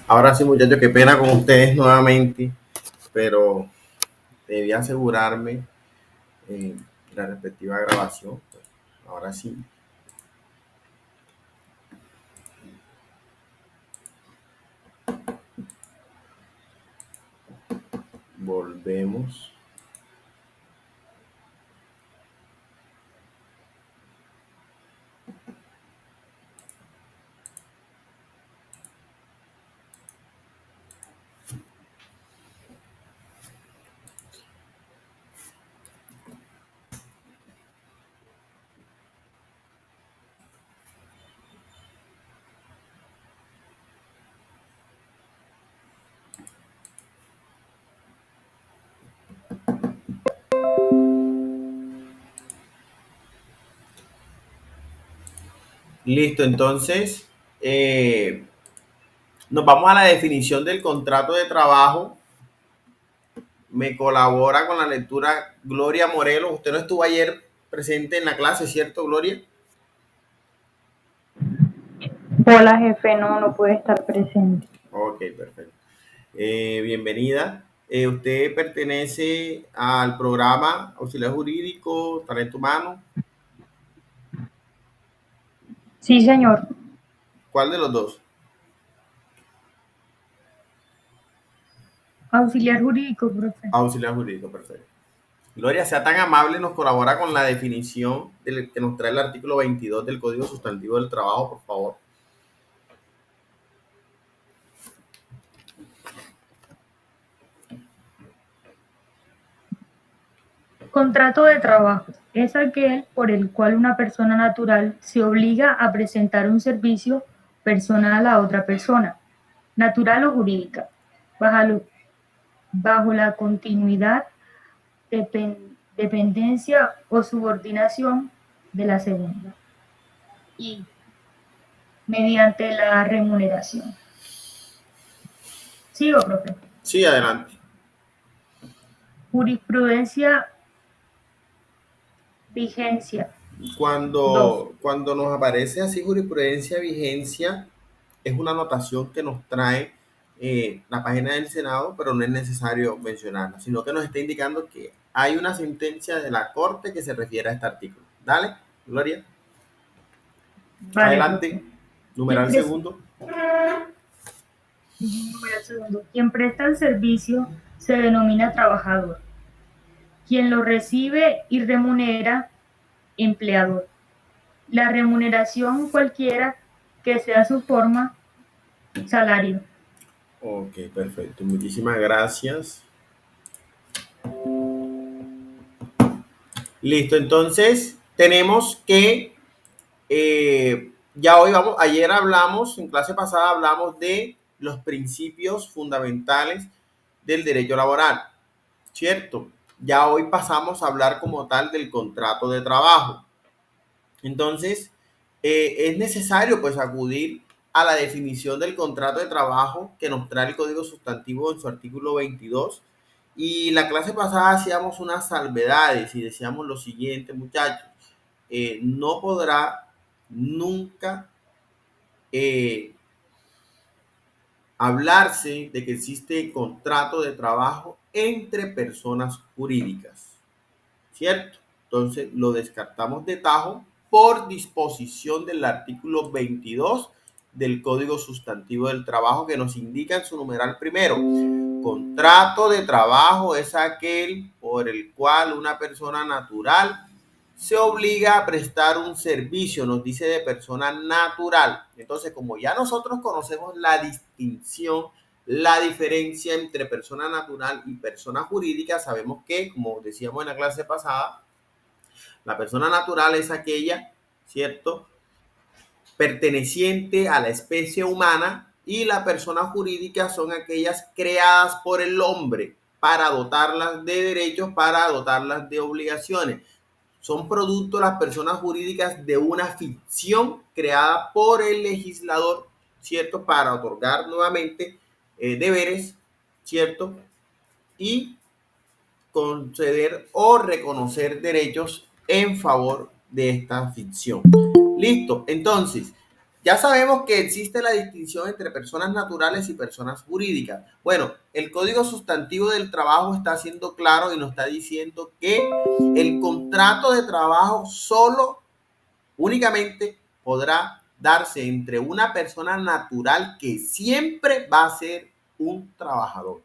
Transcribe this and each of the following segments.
Ahora sí, muchachos, qué pena con ustedes nuevamente, pero debí asegurarme de la respectiva grabación. Pues, ahora sí, volvemos. Listo, entonces nos vamos a la definición del contrato de trabajo. Me colabora con la lectura Gloria Morelos. Usted no estuvo ayer presente en la clase, ¿cierto, Gloria? Hola, jefe, no puede estar presente. Ok, perfecto. Bienvenida. Usted pertenece al programa Auxiliar Jurídico, Talento Humano. Sí, señor. ¿Cuál de los dos? Auxiliar jurídico, profe. Auxiliar Jurídico, perfecto. Gloria, sea tan amable, nos colabora con la definición que nos trae el artículo 22 del Código Sustantivo del Trabajo, por favor. Contrato de trabajo es aquel por el cual una persona natural se obliga a presentar un servicio personal a otra persona, natural o jurídica, bajo, bajo la continuidad, dependencia o subordinación de la segunda y mediante la remuneración. Sigo, profe. Sí, adelante. Jurisprudencia, vigencia. Dos. Cuando nos aparece así jurisprudencia vigencia, es una anotación que nos trae la página del Senado, pero no es necesario mencionarla, sino que nos está indicando que hay una sentencia de la Corte que se refiere a este artículo. Dale, Gloria. Vale, profe. Adelante. ¿Quién Numeral presta, segundo. número segundo, quien presta el servicio se denomina trabajador. Quien lo recibe y remunera, empleador. La remuneración cualquiera que sea su forma, salario. Ok, perfecto. Muchísimas gracias. Listo, entonces tenemos que ya hoy vamos, ayer hablamos, en clase pasada hablamos de los principios fundamentales del derecho laboral, ¿cierto? Ya hoy pasamos a hablar como tal del contrato de trabajo. Entonces, es necesario pues acudir a la definición del contrato de trabajo que nos trae el Código Sustantivo en su artículo 22. Y la clase pasada hacíamos unas salvedades y decíamos lo siguiente, muchachos, no podrá nunca eh, hablarse de que existe contrato de trabajo entre personas jurídicas, ¿cierto? Entonces lo descartamos de tajo por disposición del artículo 22 del Código Sustantivo del Trabajo que nos indica en su numeral primero. Contrato de trabajo es aquel por el cual una persona natural se obliga a prestar un servicio, nos dice de persona natural. Entonces, como ya nosotros conocemos la distinción, la diferencia entre persona natural y persona jurídica, sabemos que, como decíamos en la clase pasada, la persona natural es aquella, ¿cierto?, perteneciente a la especie humana, y la persona jurídica son aquellas creadas por el hombre para dotarlas de derechos, para dotarlas de obligaciones. Son producto las personas jurídicas de una ficción creada por el legislador, ¿cierto? Para otorgar nuevamente deberes, ¿cierto? Y conceder o reconocer derechos en favor de esta ficción. Listo, entonces, Ya sabemos que existe la distinción entre personas naturales y personas jurídicas. Bueno, el Código Sustantivo del Trabajo está siendo claro y nos está diciendo que el contrato de trabajo solo, únicamente podrá darse entre una persona natural que siempre va a ser un trabajador.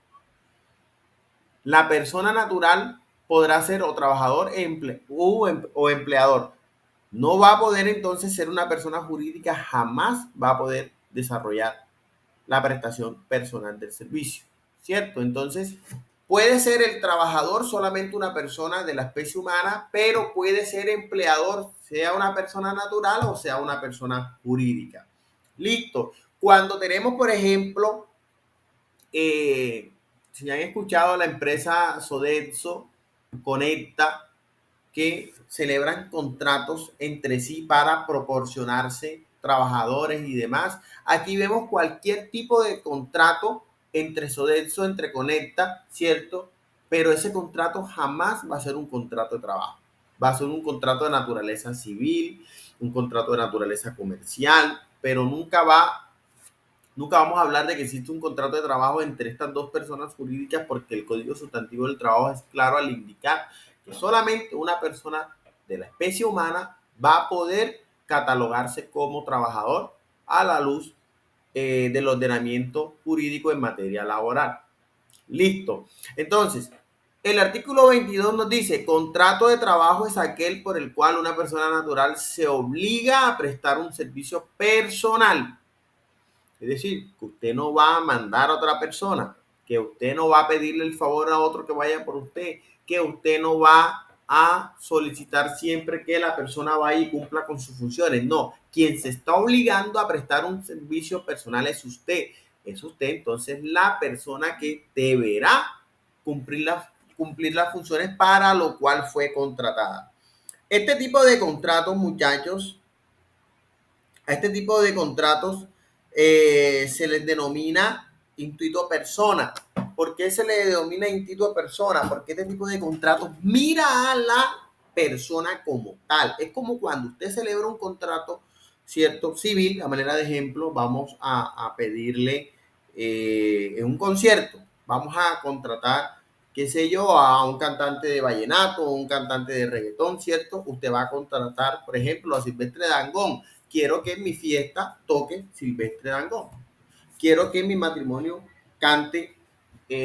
La persona natural podrá ser o trabajador o empleador. No va a poder entonces ser una persona jurídica, jamás va a poder desarrollar la prestación personal del servicio, ¿cierto? Entonces, puede ser el trabajador solamente una persona de la especie humana, pero puede ser empleador, sea una persona natural o sea una persona jurídica. Listo. Cuando tenemos, por ejemplo, si han escuchado la empresa Sodexo, Conecta, que celebran contratos entre sí para proporcionarse trabajadores y demás. Aquí vemos cualquier tipo de contrato entre Sodexo, entre Conecta, ¿cierto? Pero ese contrato jamás va a ser un contrato de trabajo. Va a ser un contrato de naturaleza civil, un contrato de naturaleza comercial, pero nunca vamos a hablar de que existe un contrato de trabajo entre estas dos personas jurídicas, porque el Código Sustantivo del Trabajo es claro al indicar que solamente una persona de la especie humana va a poder catalogarse como trabajador a la luz del ordenamiento jurídico en materia laboral. Listo. Entonces, el artículo 22 nos dice, contrato de trabajo es aquel por el cual una persona natural se obliga a prestar un servicio personal. Es decir, que usted no va a mandar a otra persona, que usted no va a pedirle el favor a otro que vaya por usted, que usted no va a solicitar siempre que la persona vaya y cumpla con sus funciones. No, quien se está obligando a prestar un servicio personal es usted. Es usted entonces la persona que deberá cumplir las funciones para lo cual fue contratada. Este tipo de contratos, muchachos, a este tipo de contratos se les denomina intuito persona. ¿Por qué se le denomina intuito persona? Porque este tipo de contratos mira a la persona como tal. Es como cuando usted celebra un contrato, cierto, civil, a manera de ejemplo, vamos a pedirle en un concierto, vamos a contratar, qué sé yo, a un cantante de vallenato o un cantante de reggaetón, ¿cierto? Usted va a contratar, por ejemplo, a Silvestre Dangond. Quiero que en mi fiesta toque Silvestre Dangond. Quiero que en mi matrimonio cante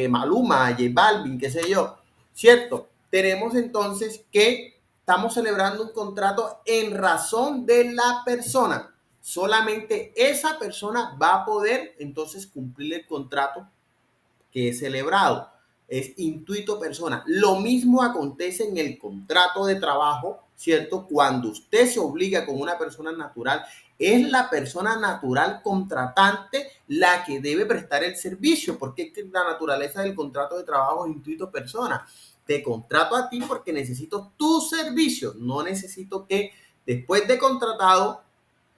Maluma, J Balvin, qué sé yo. ¿Cierto? Tenemos entonces que estamos celebrando un contrato en razón de la persona. Solamente esa persona va a poder entonces cumplir el contrato que es celebrado. Es intuito persona. Lo mismo acontece en el contrato de trabajo, ¿cierto? Cuando usted se obliga con una persona natural, es la persona natural contratante la que debe prestar el servicio, porque la naturaleza del contrato de trabajo es intuito persona. Te contrato a ti porque necesito tu servicio, no necesito que después de contratado,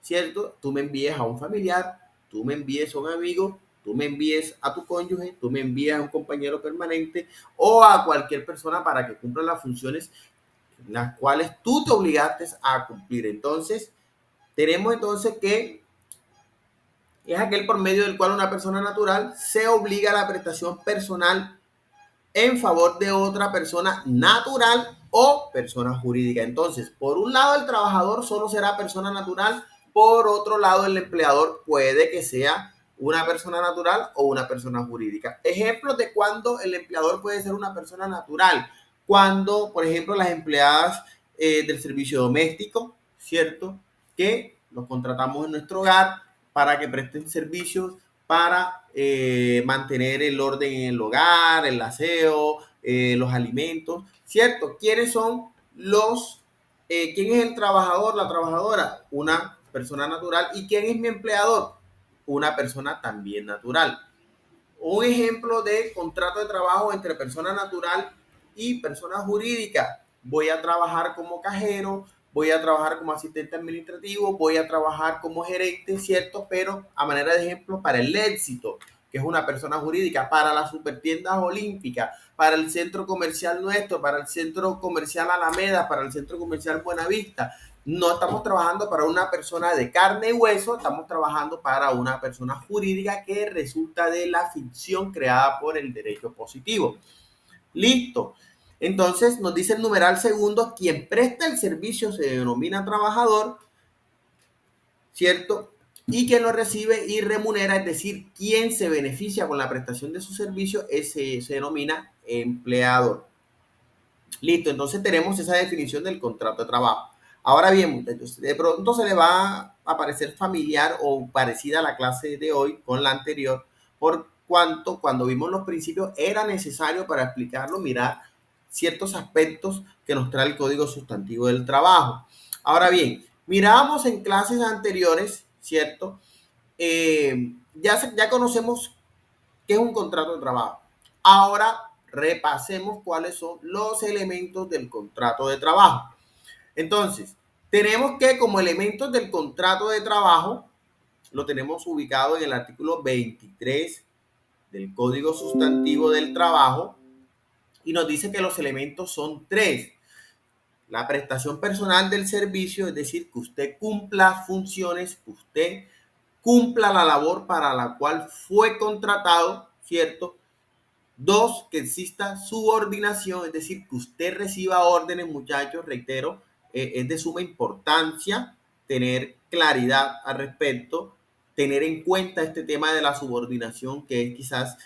¿cierto? Tú me envíes a un familiar, tú me envíes a un amigo, tú me envíes a tu cónyuge, tú me envías a un compañero permanente o a cualquier persona para que cumpla las funciones las cuales tú te obligaste a cumplir. Entonces, tenemos entonces que es aquel por medio del cual una persona natural se obliga a la prestación personal en favor de otra persona natural o persona jurídica. Entonces, por un lado, el trabajador solo será persona natural, por otro lado, el empleador puede que sea una persona natural o una persona jurídica. Ejemplos de cuando el empleador puede ser una persona natural. Cuando, por ejemplo, las empleadas del servicio doméstico, ¿cierto? Que los contratamos en nuestro hogar para que presten servicios para mantener el orden en el hogar, el aseo, los alimentos, ¿cierto? ¿Quiénes son quién es el trabajador, la trabajadora? Una persona natural. ¿Y quién es mi empleador? Una persona también natural. Un ejemplo de contrato de trabajo entre persona natural y persona jurídica. Voy a trabajar como cajero, voy a trabajar como asistente administrativo, voy a trabajar como gerente, ¿cierto? Pero a manera de ejemplo para el éxito. que es una persona jurídica, para las supertiendas olímpicas, para el centro comercial nuestro, para el centro comercial Alameda, para el centro comercial Buenavista. No estamos trabajando para una persona de carne y hueso, estamos trabajando para una persona jurídica que resulta de la ficción creada por el derecho positivo. Listo. Entonces nos dice el numeral segundo, quien presta el servicio se denomina trabajador, ¿cierto? Y quien lo recibe y remunera, es decir, quien se beneficia con la prestación de su servicio, se denomina empleador. Listo, entonces tenemos esa definición del contrato de trabajo. Ahora bien, muchachos, de pronto se le va a parecer familiar o parecida a la clase de hoy con la anterior, por cuanto cuando vimos los principios era necesario para explicarlo, mirar ciertos aspectos que nos trae el Código Sustantivo del Trabajo. Ahora bien, mirábamos en clases anteriores, ¿cierto? Ya conocemos qué es un contrato de trabajo. Ahora repasemos cuáles son los elementos del contrato de trabajo. Entonces, tenemos que como elementos del contrato de trabajo, lo tenemos ubicado en el artículo 23 del Código Sustantivo del Trabajo y nos dice que los elementos son tres. La prestación personal del servicio, es decir, que usted cumpla funciones, que usted cumpla la labor para la cual fue contratado, ¿cierto? Dos, que exista subordinación, es decir, que usted reciba órdenes, muchachos, reitero, es de suma importancia tener claridad al respecto, tener en cuenta este tema de la subordinación, que es quizás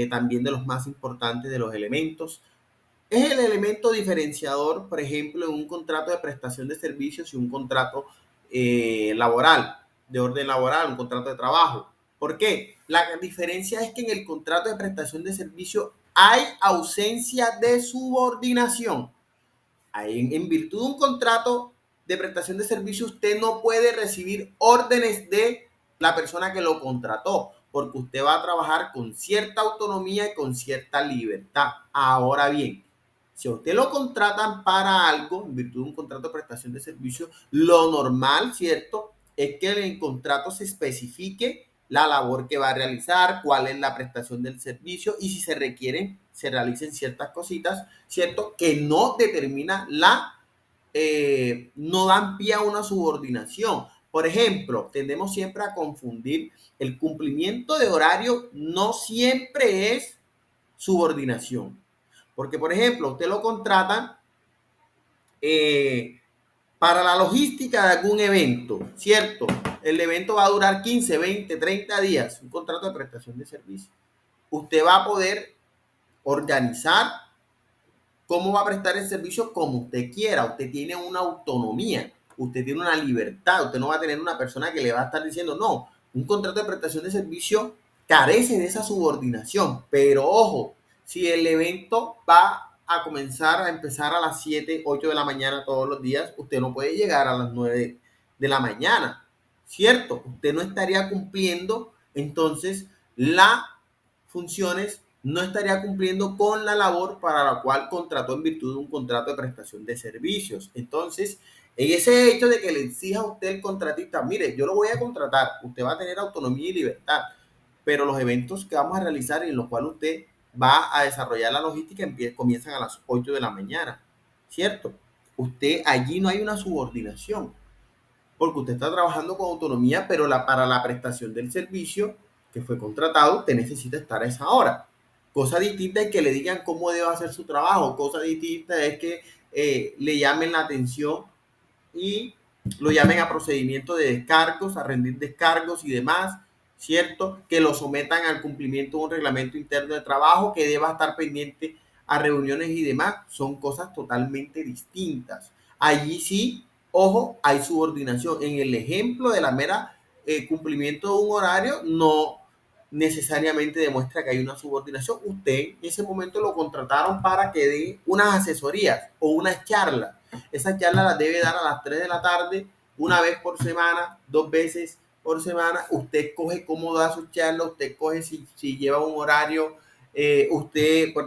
también de los más importantes de los elementos. Es el elemento diferenciador, por ejemplo, en un contrato de prestación de servicios y un contrato laboral, de orden laboral, un contrato de trabajo. ¿Por qué? La diferencia es que en el contrato de prestación de servicio hay ausencia de subordinación. En virtud de un contrato de prestación de servicio, usted no puede recibir órdenes de la persona que lo contrató, porque usted va a trabajar con cierta autonomía y con cierta libertad. Ahora bien, si a usted lo contratan para algo, en virtud de un contrato de prestación de servicio, lo normal, ¿cierto?, es que en el contrato se especifique la labor que va a realizar, cuál es la prestación del servicio y si se requieren, se realicen ciertas cositas, ¿cierto?, que no determina no dan pie a una subordinación. Por ejemplo, tendemos siempre a confundir el cumplimiento de horario, no siempre es subordinación. Porque, por ejemplo, usted lo contratan para la logística de algún evento, ¿cierto? El evento va a durar 15, 20, 30 días, un contrato de prestación de servicio. Usted va a poder organizar cómo va a prestar el servicio como usted quiera. Usted tiene una autonomía, usted tiene una libertad, usted no va a tener una persona que le va a estar diciendo, no, un contrato de prestación de servicio carece de esa subordinación, pero ojo, si el evento va a comenzar a empezar a las 7, 8 de la mañana todos los días, usted no puede llegar a las 9 de la mañana, ¿cierto? Usted no estaría cumpliendo entonces las funciones, no estaría cumpliendo con la labor para la cual contrató en virtud de un contrato de prestación de servicios. Entonces, en ese hecho de que le exija a usted el contratista, mire, yo lo voy a contratar, usted va a tener autonomía y libertad, pero los eventos que vamos a realizar y en los cuales usted va a desarrollar la logística comienzan a las 8 de la mañana, ¿cierto? Usted allí no hay una subordinación, porque usted está trabajando con autonomía, pero para la prestación del servicio que fue contratado, usted necesita estar a esa hora. Cosa distinta es que le digan cómo debe hacer su trabajo, cosa distinta es que le llamen la atención y lo llamen a procedimiento de descargos, a rendir descargos y demás, ¿cierto? Que lo sometan al cumplimiento de un reglamento interno de trabajo, que deba estar pendiente a reuniones y demás, son cosas totalmente distintas. Allí sí, ojo, hay subordinación. En el ejemplo de la mera cumplimiento de un horario, no necesariamente demuestra que hay una subordinación. Usted en ese momento lo contrataron para que dé unas asesorías o unas charlas. Esa charla la debe dar a las 3 de la tarde, una vez por semana, 2 veces por semana. Usted escoge cómo da su charla, usted escoge si lleva un horario, un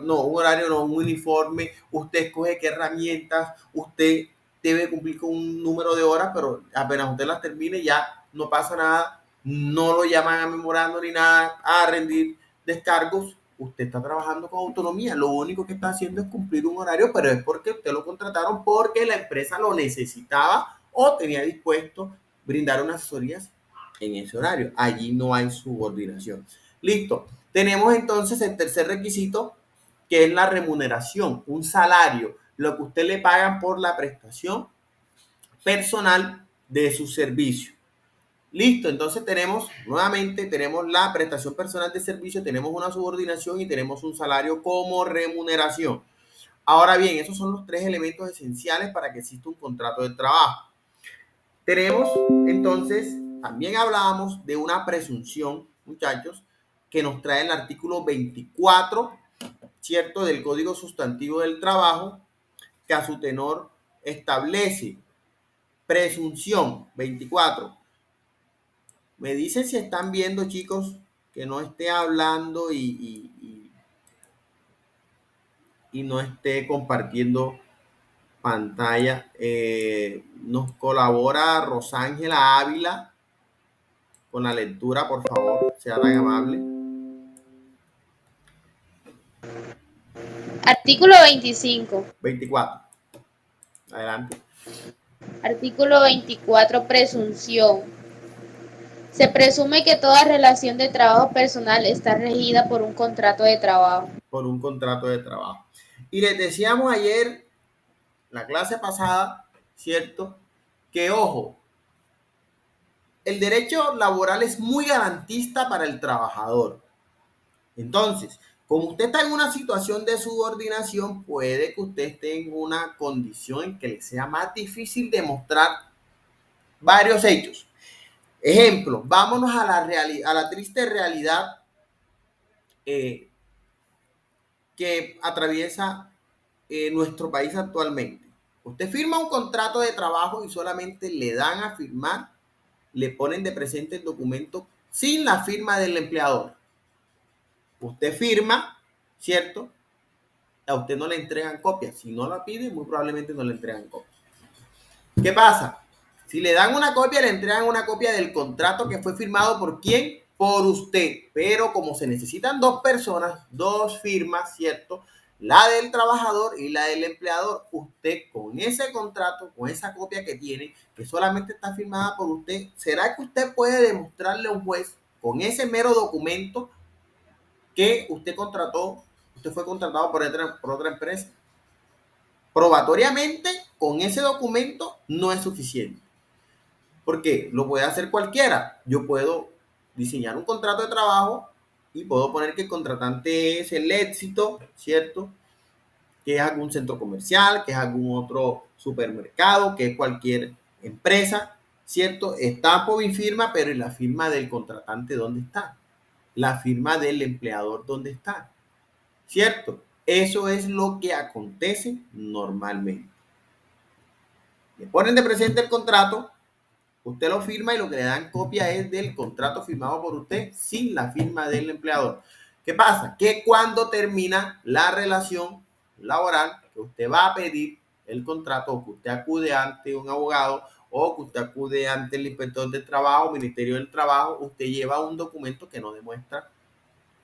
horario no, un uniforme, usted escoge qué herramientas, usted debe cumplir con un número de horas, pero apenas usted las termine ya no pasa nada, no lo llaman a memorando ni nada, a rendir descargos, usted está trabajando con autonomía. Lo único que está haciendo es cumplir un horario, pero es porque usted lo contrataron porque la empresa lo necesitaba o tenía dispuesto brindar unas asesorías en ese horario. Allí no hay subordinación. Listo. Tenemos entonces el tercer requisito, que es la remuneración, un salario, lo que usted le pagan por la prestación personal de su servicio. Listo, entonces tenemos, nuevamente, tenemos la prestación personal de servicio, tenemos una subordinación y tenemos un salario como remuneración. Ahora bien, esos son los tres elementos esenciales para que exista un contrato de trabajo. Tenemos, entonces, también hablábamos de una presunción, muchachos, que nos trae el artículo 24, ¿cierto?, del Código Sustantivo del Trabajo, que a su tenor establece presunción 24. Me dicen si están viendo, chicos, que no esté hablando y no esté compartiendo pantalla. Nos colabora Rosángela Ávila con la lectura, por favor, sea tan amable. Artículo 25. 24. Adelante. Artículo 24. Presunción. Se presume que toda relación de trabajo personal está regida por un contrato de trabajo. Por un contrato de trabajo. Y les decíamos ayer, la clase pasada, ¿cierto? Que ojo, el derecho laboral es muy garantista para el trabajador. Entonces, como usted está en una situación de subordinación, puede que usted esté en una condición en que le sea más difícil demostrar varios hechos. Ejemplo, vámonos a la triste realidad que atraviesa nuestro país actualmente. Usted firma un contrato de trabajo y solamente le dan a firmar, le ponen de presente el documento sin la firma del empleador. Usted firma, ¿cierto? A usted no le entregan copia. Si no la pide, muy probablemente no le entregan copia. ¿Qué pasa? Si le dan una copia, le entregan una copia del contrato que fue firmado por quién, por usted. Pero como se necesitan dos personas, dos firmas, ¿cierto? La del trabajador y la del empleador. Usted con ese contrato, con esa copia que tiene, que solamente está firmada por usted, ¿será que usted puede demostrarle a un juez con ese mero documento que usted contrató, usted fue contratado por otra empresa? Probatoriamente, con ese documento no es suficiente. Porque lo puede hacer cualquiera. Yo puedo diseñar un contrato de trabajo y puedo poner que el contratante es el Éxito, ¿cierto? Que es algún centro comercial, que es algún otro supermercado, que es cualquier empresa, ¿cierto? Estampo mi firma, pero ¿y la firma del contratante dónde está? La firma del empleador dónde está, ¿cierto? Eso es lo que acontece normalmente. Le ponen de presente el contrato, usted lo firma y lo que le dan copia es del contrato firmado por usted sin la firma del empleador. ¿Qué pasa? Que cuando termina la relación laboral, que usted va a pedir el contrato, o que usted acude ante un abogado, o que usted acude ante el inspector del trabajo, Ministerio del Trabajo, usted lleva un documento que no demuestra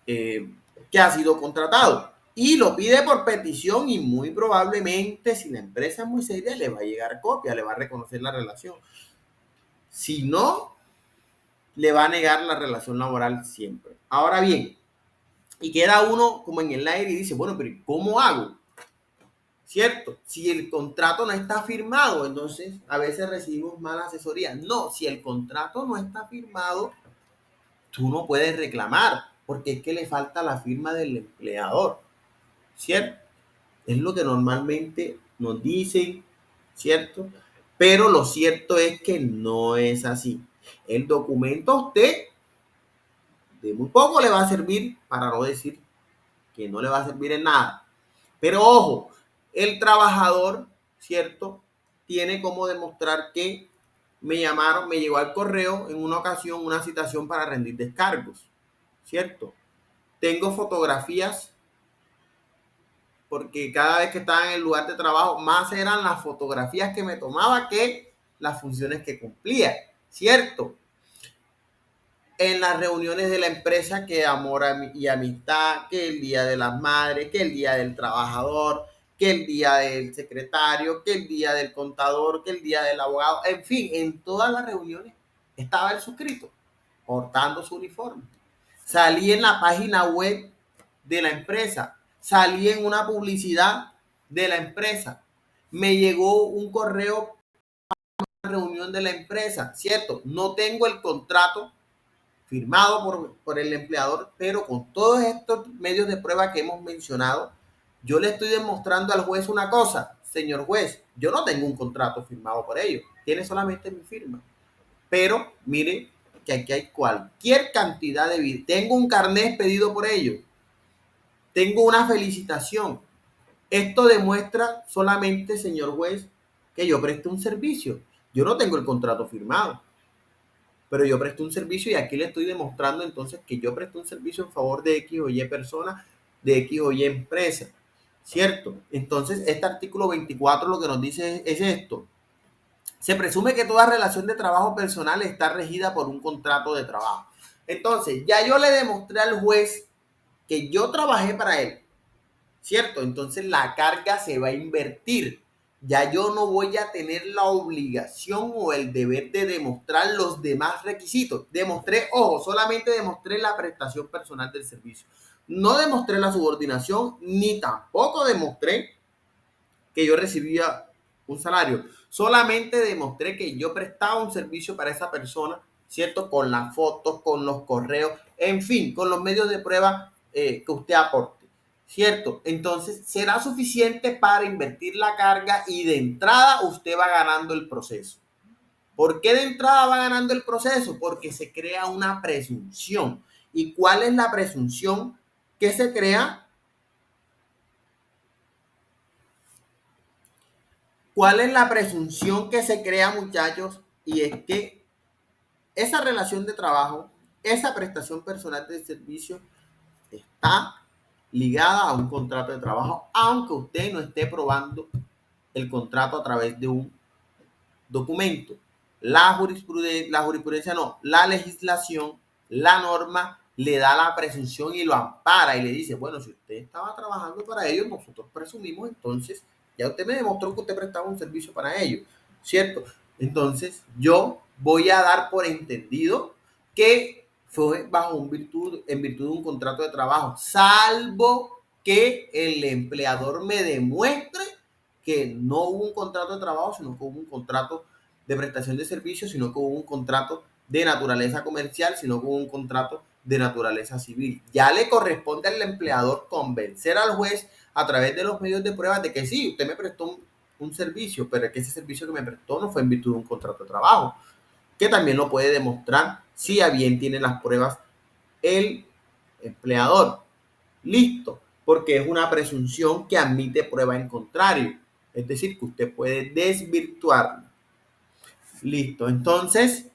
que ha sido contratado. Y lo pide por petición y muy probablemente, si la empresa es muy seria, le va a llegar copia, le va a reconocer la relación. Si no, le va a negar la relación laboral siempre. Ahora bien, y queda uno como en el aire y dice, bueno, pero ¿cómo hago? ¿Cierto? Si el contrato no está firmado, entonces a veces recibimos mala asesoría. No, si el contrato no está firmado, tú no puedes reclamar, porque es que le falta la firma del empleador, ¿cierto? Es lo que normalmente nos dicen, ¿cierto? Pero lo cierto es que no es así. El documento a usted de muy poco le va a servir, para no decir que no le va a servir en nada. Pero ojo, el trabajador, ¿cierto? Tiene como demostrar que me llamaron, me llegó al correo en una ocasión una citación para rendir descargos, ¿cierto? Tengo fotografías porque cada vez que estaba en el lugar de trabajo, más eran las fotografías que me tomaba que las funciones que cumplía, ¿cierto? en las reuniones de la empresa, que amor y amistad, que el día de las madres, que el día del trabajador, que el día del secretario, que el día del contador, que el día del abogado, en fin, en todas las reuniones estaba el suscrito, portando su uniforme. Salí en la página web de la empresa, salí en una publicidad de la empresa, me llegó un correo a la reunión de la empresa, ¿cierto? No tengo el contrato firmado por el empleador, pero con todos estos medios de prueba que hemos mencionado, yo le estoy demostrando al juez una cosa: señor juez, yo no tengo un contrato firmado por ellos, tiene solamente mi firma. Pero mire que aquí hay cualquier cantidad de vida. Tengo un carnet pedido por ellos, tengo una felicitación. Esto demuestra solamente, señor juez, que yo presté un servicio. Yo no tengo el contrato firmado, pero yo presté un servicio, y aquí le estoy demostrando entonces que yo presté un servicio en favor de X o Y persona, de X o Y empresa, ¿cierto? Entonces, este artículo 24 lo que nos dice es esto: se presume que toda relación de trabajo personal está regida por un contrato de trabajo. Entonces, ya yo le demostré al juez que yo trabajé para él, ¿cierto? Entonces la carga se va a invertir. Ya yo no voy a tener la obligación o el deber de demostrar los demás requisitos. Demostré, ojo, solamente demostré la prestación personal del servicio. No demostré la subordinación, ni tampoco demostré que yo recibía un salario. Solamente demostré que yo prestaba un servicio para esa persona, ¿cierto? Con las fotos, con los correos, en fin, con los medios de prueba que usted aporte, ¿cierto? Entonces, será suficiente para invertir la carga, y de entrada usted va ganando el proceso. ¿Por qué de entrada va ganando el proceso? Porque se crea una presunción. ¿Y cuál es la presunción que se crea? ¿Cuál es la presunción que se crea, muchachos? Y es que esa relación de trabajo, esa prestación personal de servicio, está ligada a un contrato de trabajo, aunque usted no esté probando el contrato a través de un documento. La jurisprudencia no, la legislación, la norma le da la presunción y lo ampara y le dice: bueno, si usted estaba trabajando para ellos, nosotros presumimos, entonces ya usted me demostró que usted prestaba un servicio para ellos, ¿cierto? Entonces yo voy a dar por entendido que fue en virtud de un contrato de trabajo, salvo que el empleador me demuestre que no hubo un contrato de trabajo, sino que hubo un contrato de prestación de servicios, sino que hubo un contrato de naturaleza comercial, sino que hubo un contrato de naturaleza civil. Ya le corresponde al empleador convencer al juez a través de los medios de prueba de que sí, usted me prestó un servicio, pero es que ese servicio que me prestó no fue en virtud de un contrato de trabajo, que también lo puede demostrar si a bien tiene las pruebas el empleador. Listo, porque es una presunción que admite prueba en contrario, es decir, que usted puede desvirtuarla. Listo, entonces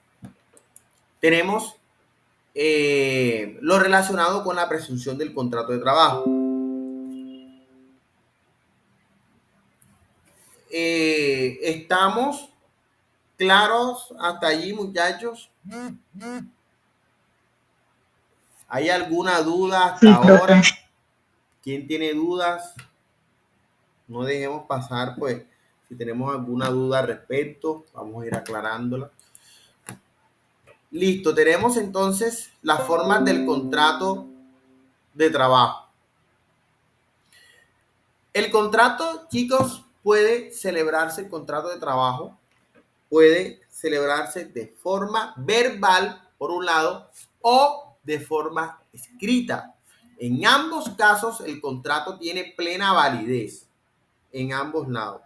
tenemos lo relacionado con la presunción del contrato de trabajo. ¿Estamos claros hasta allí, muchachos? ¿Hay alguna duda hasta Sí, ahora? profe. ¿Quién tiene dudas? No dejemos pasar, pues, si tenemos alguna duda al respecto, vamos a ir aclarándola. Listo, tenemos entonces las formas del contrato de trabajo. El contrato, chicos, puede celebrarse, el contrato de trabajo puede celebrarse de forma verbal, por un lado, o de forma escrita. En ambos casos, el contrato tiene plena validez, en ambos lados.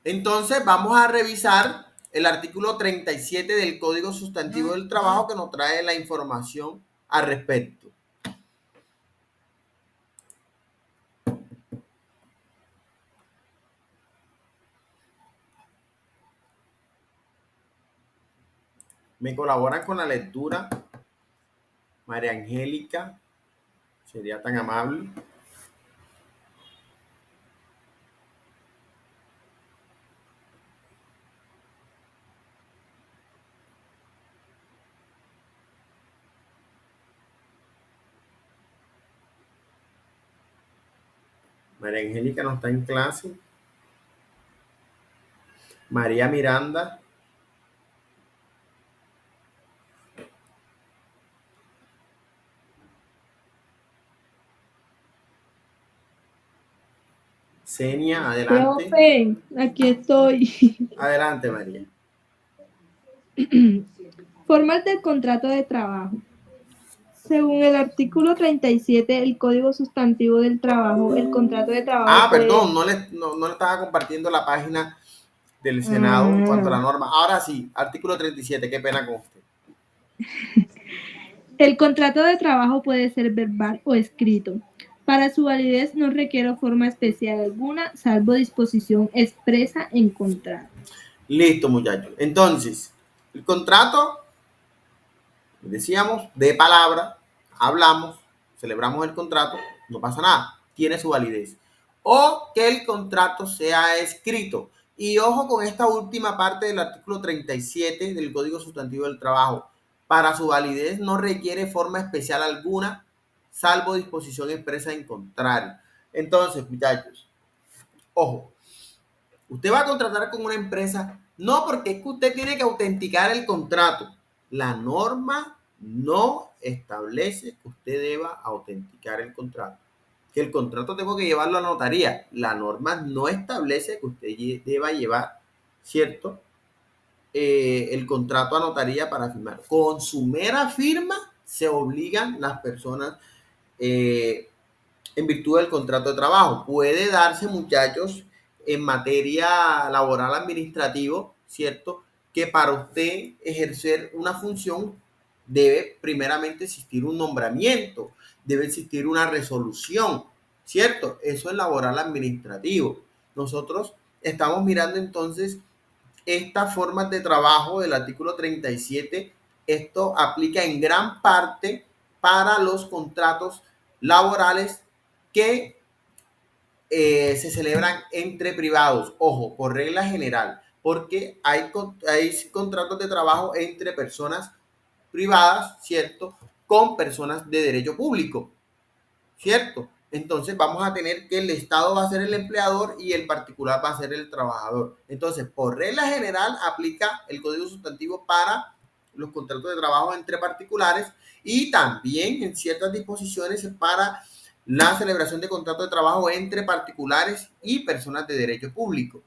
Entonces, vamos a revisar el artículo 37 del Código Sustantivo del Trabajo, que nos trae la información al respecto. Me colaboran con la lectura María Angélica, sería tan amable. María Angélica no está en clase. María Miranda. Senia, adelante. Profe, aquí estoy. Adelante, María. Formas del contrato de trabajo. Según el artículo 37 del Código Sustantivo del Trabajo, el contrato de trabajo puede... Perdón, no le estaba compartiendo la página del Senado en cuanto a la Ah. norma. Ahora sí, artículo 37, qué pena con usted. El contrato de trabajo puede ser verbal o escrito. Para su validez no requiere forma especial alguna, salvo disposición expresa en contrato. Listo, muchachos. Entonces, el contrato, decíamos, de palabra, hablamos, celebramos el contrato, no pasa nada, tiene su validez. O que el contrato sea escrito. Y ojo con esta última parte del artículo 37 del Código Sustantivo del Trabajo. Para su validez no requiere forma especial alguna, salvo disposición expresa en contrario. Entonces, muchachos, ojo, usted va a contratar con una empresa, no porque es que usted tiene que autenticar el contrato. La norma no establece que usted deba autenticar el contrato. Que el contrato tengo que llevarlo a la notaría. La norma no establece que usted deba llevar, ¿cierto? El contrato a notaría para firmar. Con su mera firma se obligan las personas en virtud del contrato de trabajo. Puede darse, muchachos, en materia laboral administrativo, ¿cierto? Que para usted ejercer una función debe primeramente existir un nombramiento, debe existir una resolución, ¿cierto? Eso es laboral administrativo. Nosotros estamos mirando entonces estas formas de trabajo del artículo 37. Esto aplica en gran parte para los contratos laborales que se celebran entre privados. Ojo, por regla general, porque hay contratos de trabajo entre personas privadas, ¿cierto? Con personas de derecho público, ¿cierto? Entonces vamos a tener que el Estado va a ser el empleador y el particular va a ser el trabajador. Entonces, por regla general, aplica el Código Sustantivo para los contratos de trabajo entre particulares y también en ciertas disposiciones para la celebración de contratos de trabajo entre particulares y personas de derecho público.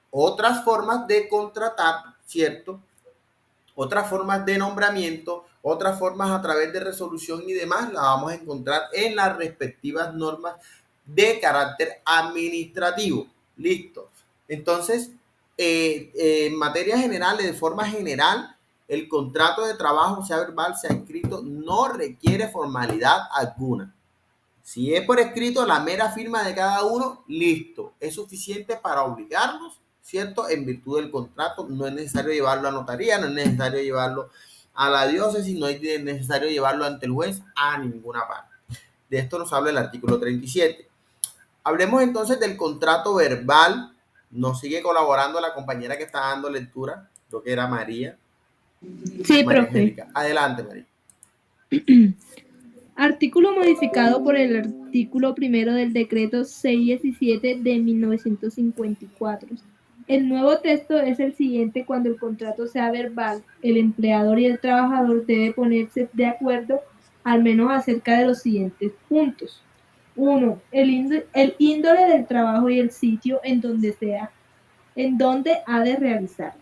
Otras formas de contratar, ¿cierto? Otras formas de nombramiento, otras formas a través de resolución y demás, la vamos a encontrar en las respectivas normas de carácter administrativo. Listo. Entonces, en materia general, de forma general, el contrato de trabajo, sea verbal, sea escrito, no requiere formalidad alguna. Si es por escrito, la mera firma de cada uno, listo. Es suficiente para obligarnos, ¿cierto? En virtud del contrato, no es necesario llevarlo a notaría, no es necesario llevarlo a la diócesis, no es necesario llevarlo ante el juez a ninguna parte. De esto nos habla el artículo 37. Hablemos entonces del contrato verbal. Nos sigue colaborando la compañera que está dando lectura, creo que era María. Sí, María profe. Angélica. Adelante, María. Artículo modificado por el artículo primero del decreto 617 de 1954. El nuevo texto es el siguiente: cuando el contrato sea verbal, el empleador y el trabajador deben ponerse de acuerdo al menos acerca de los siguientes puntos. 1. El índole del trabajo y el sitio en donde ha de realizarse.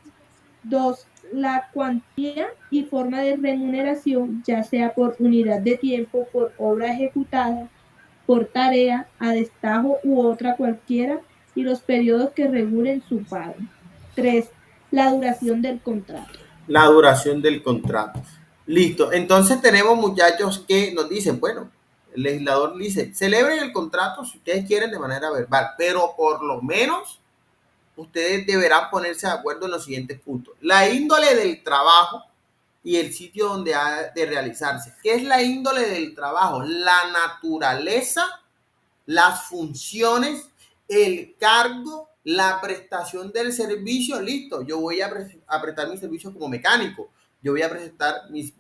2. La cuantía y forma de remuneración, ya sea por unidad de tiempo, por obra ejecutada, por tarea, a destajo u otra cualquiera, y los periodos que regulen su pago. 3. La duración del contrato. La duración del contrato. Listo. Entonces tenemos muchachos que nos dicen, bueno, el legislador dice, celebren el contrato si ustedes quieren de manera verbal, pero por lo menos ustedes deberán ponerse de acuerdo en los siguientes puntos. La índole del trabajo y el sitio donde ha de realizarse. ¿Qué es la índole del trabajo? La naturaleza, las funciones, el cargo, la prestación del servicio. Listo, yo voy a prestar mi servicio como mecánico, Yo voy a prestar mis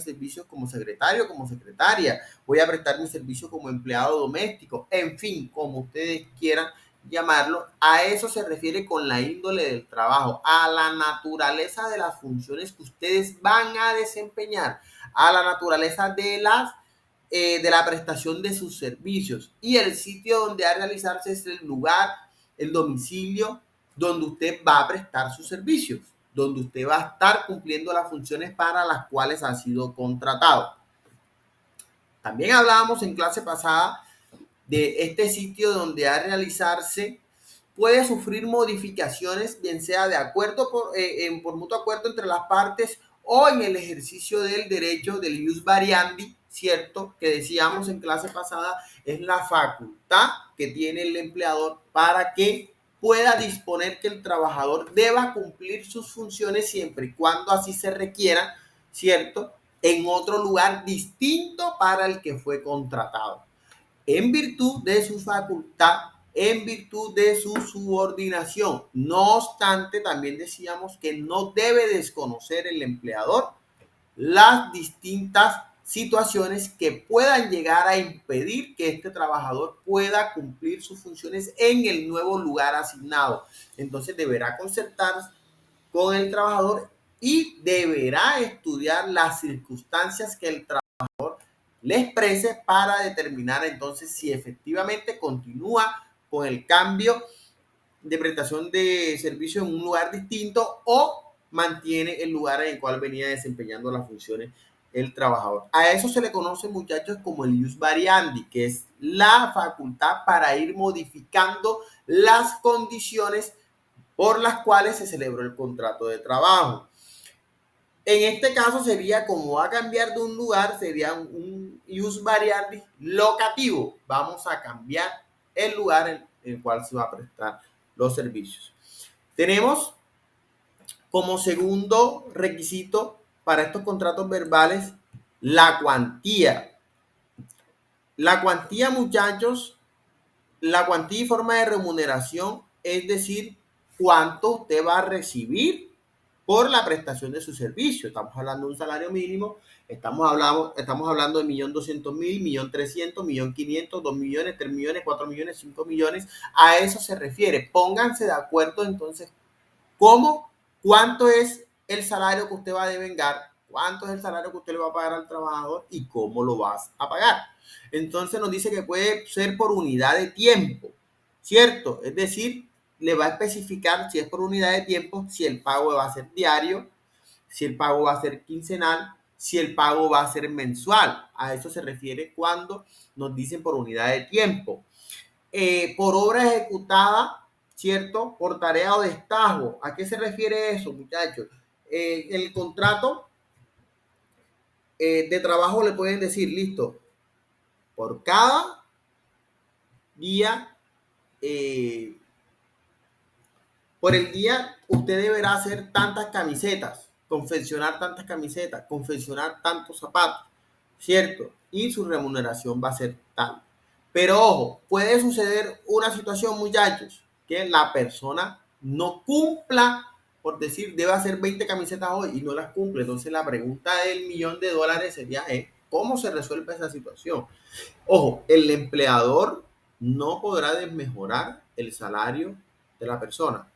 servicios como secretario, como secretaria, voy a prestar mi servicio como empleado doméstico, en fin, como ustedes quieran llamarlo. A eso se refiere con la índole del trabajo, a la naturaleza de las funciones que ustedes van a desempeñar, a la naturaleza de la prestación de sus servicios, y el sitio donde ha de realizarse es el lugar, el domicilio donde usted va a prestar sus servicios, donde usted va a estar cumpliendo las funciones para las cuales ha sido contratado. También hablábamos en clase pasada de este sitio donde ha de realizarse, puede sufrir modificaciones, bien sea de acuerdo por mutuo acuerdo entre las partes o en el ejercicio del derecho del ius variandi, ¿cierto? Que decíamos en clase pasada, es la facultad que tiene el empleador para que pueda disponer que el trabajador deba cumplir sus funciones siempre y cuando así se requiera, ¿cierto? En otro lugar distinto para el que fue contratado, en virtud de su facultad, en virtud de su subordinación. No obstante, también decíamos que no debe desconocer el empleador las distintas situaciones que puedan llegar a impedir que este trabajador pueda cumplir sus funciones en el nuevo lugar asignado. Entonces deberá concertar con el trabajador y deberá estudiar las circunstancias que el trabajador le exprese para determinar entonces si efectivamente continúa con el cambio de prestación de servicio en un lugar distinto o mantiene el lugar en el cual venía desempeñando las funciones el trabajador. A eso se le conoce, muchachos, como el ius variandi, que es la facultad para ir modificando las condiciones por las cuales se celebró el contrato de trabajo. En este caso sería, como va a cambiar de un lugar, sería un ius variandi locativo. Vamos a cambiar el lugar en el cual se va a prestar los servicios. Tenemos como segundo requisito para estos contratos verbales la cuantía. La cuantía, muchachos, la cuantía y forma de remuneración, es decir, cuánto usted va a recibir por la prestación de su servicio. Estamos hablando de un salario mínimo, estamos hablando de 1.200.000, 1.300.000, 1.500.000, 2 millones, 3 millones, 4 millones, 5 millones. A eso se refiere. Pónganse de acuerdo entonces cuánto es el salario que usted va a devengar, cuánto es el salario que usted le va a pagar al trabajador y cómo lo vas a pagar. Entonces nos dice que puede ser por unidad de tiempo, ¿cierto? Es decir, le va a especificar si es por unidad de tiempo, si el pago va a ser diario, si el pago va a ser quincenal, si el pago va a ser mensual. A eso se refiere cuando nos dicen por unidad de tiempo. Por obra ejecutada, ¿cierto? Por tarea o destajo. ¿A qué se refiere eso, muchachos? El contrato de trabajo le pueden decir, listo, por cada día, por el día usted deberá hacer tantas camisetas, confeccionar tantos zapatos, ¿cierto? Y su remuneración va a ser tal. Pero ojo, puede suceder una situación, muchachos, que la persona no cumpla, por decir, debe hacer 20 camisetas hoy y no las cumple. Entonces la pregunta del $1.000.000 sería, ¿cómo se resuelve esa situación? Ojo, el empleador no podrá desmejorar el salario de la persona.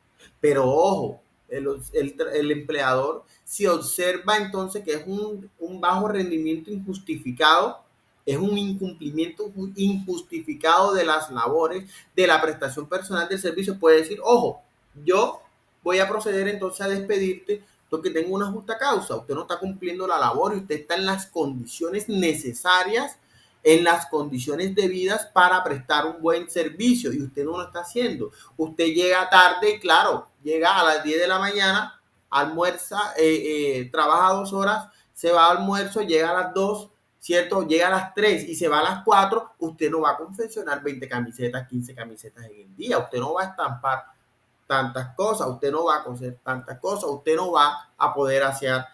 Pero ojo, el empleador, si observa entonces que es un bajo rendimiento injustificado, es un incumplimiento injustificado de las labores de la prestación personal del servicio, puede decir, ojo, yo voy a proceder entonces a despedirte porque tengo una justa causa. Usted no está cumpliendo la labor y usted está en las condiciones necesarias, en las condiciones debidas para prestar un buen servicio y usted no lo está haciendo. Usted llega tarde y claro, llega a las 10 de la mañana, almuerza, trabaja 2 horas, se va al almuerzo, llega a las 2, ¿cierto? Llega a las 3 y se va a las 4, usted no va a confeccionar 20 camisetas, 15 camisetas en el día, usted no va a estampar tantas cosas, usted no va a coser tantas cosas, usted no va a poder hacer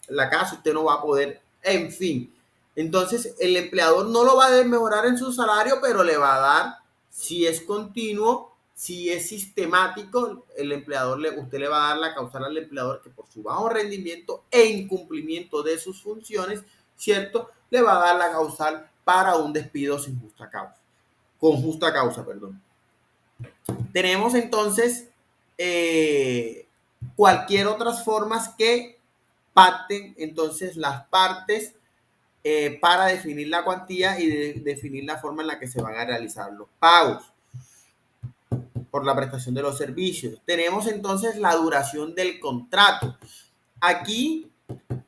la casa, usted no va a poder, en fin. Entonces, el empleador no lo va a desmejorar en su salario, pero le va a dar, si es continuo, Si es sistemático, usted le va a dar la causal al empleador que por su bajo rendimiento e incumplimiento de sus funciones, ¿cierto? Le va a dar la causal para un despido sin justa causa, con justa causa, perdón. Tenemos entonces cualquier otras formas que pacten entonces las partes para definir la cuantía y definir la forma en la que se van a realizar los pagos por la prestación de los servicios. Tenemos entonces la duración del contrato. Aquí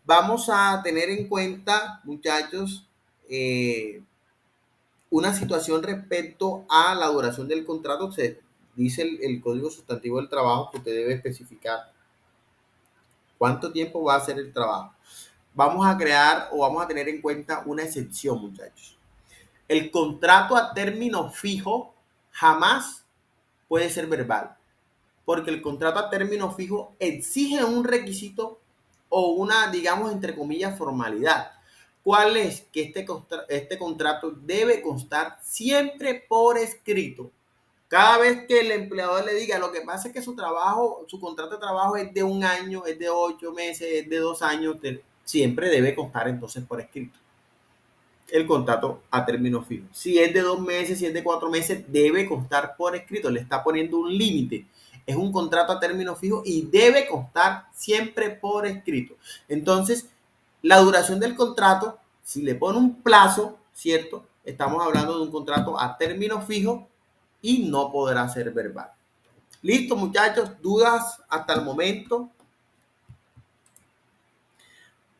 vamos a tener en cuenta, muchachos, una situación respecto a la duración del contrato. Se dice el Código Sustantivo del Trabajo que usted debe especificar cuánto tiempo va a ser el trabajo. Vamos a crear o vamos a tener en cuenta una excepción, muchachos. El contrato a término fijo jamás puede ser verbal, porque el contrato a término fijo exige un requisito o una, digamos, entre comillas, formalidad. ¿Cuál es? Que este contrato debe constar siempre por escrito. Cada vez que el empleador le diga, lo que pasa es que su trabajo, su contrato de trabajo es de 1 año, es de 8 meses, es de 2 años, siempre debe constar entonces por escrito el contrato a término fijo. Si es de 2 meses, si es de 4 meses, debe constar por escrito. Le está poniendo un límite. Es un contrato a término fijo y debe constar siempre por escrito. Entonces, la duración del contrato, si le pone un plazo, ¿cierto? Estamos hablando de un contrato a término fijo y no podrá ser verbal. Listo, muchachos. ¿Dudas hasta el momento?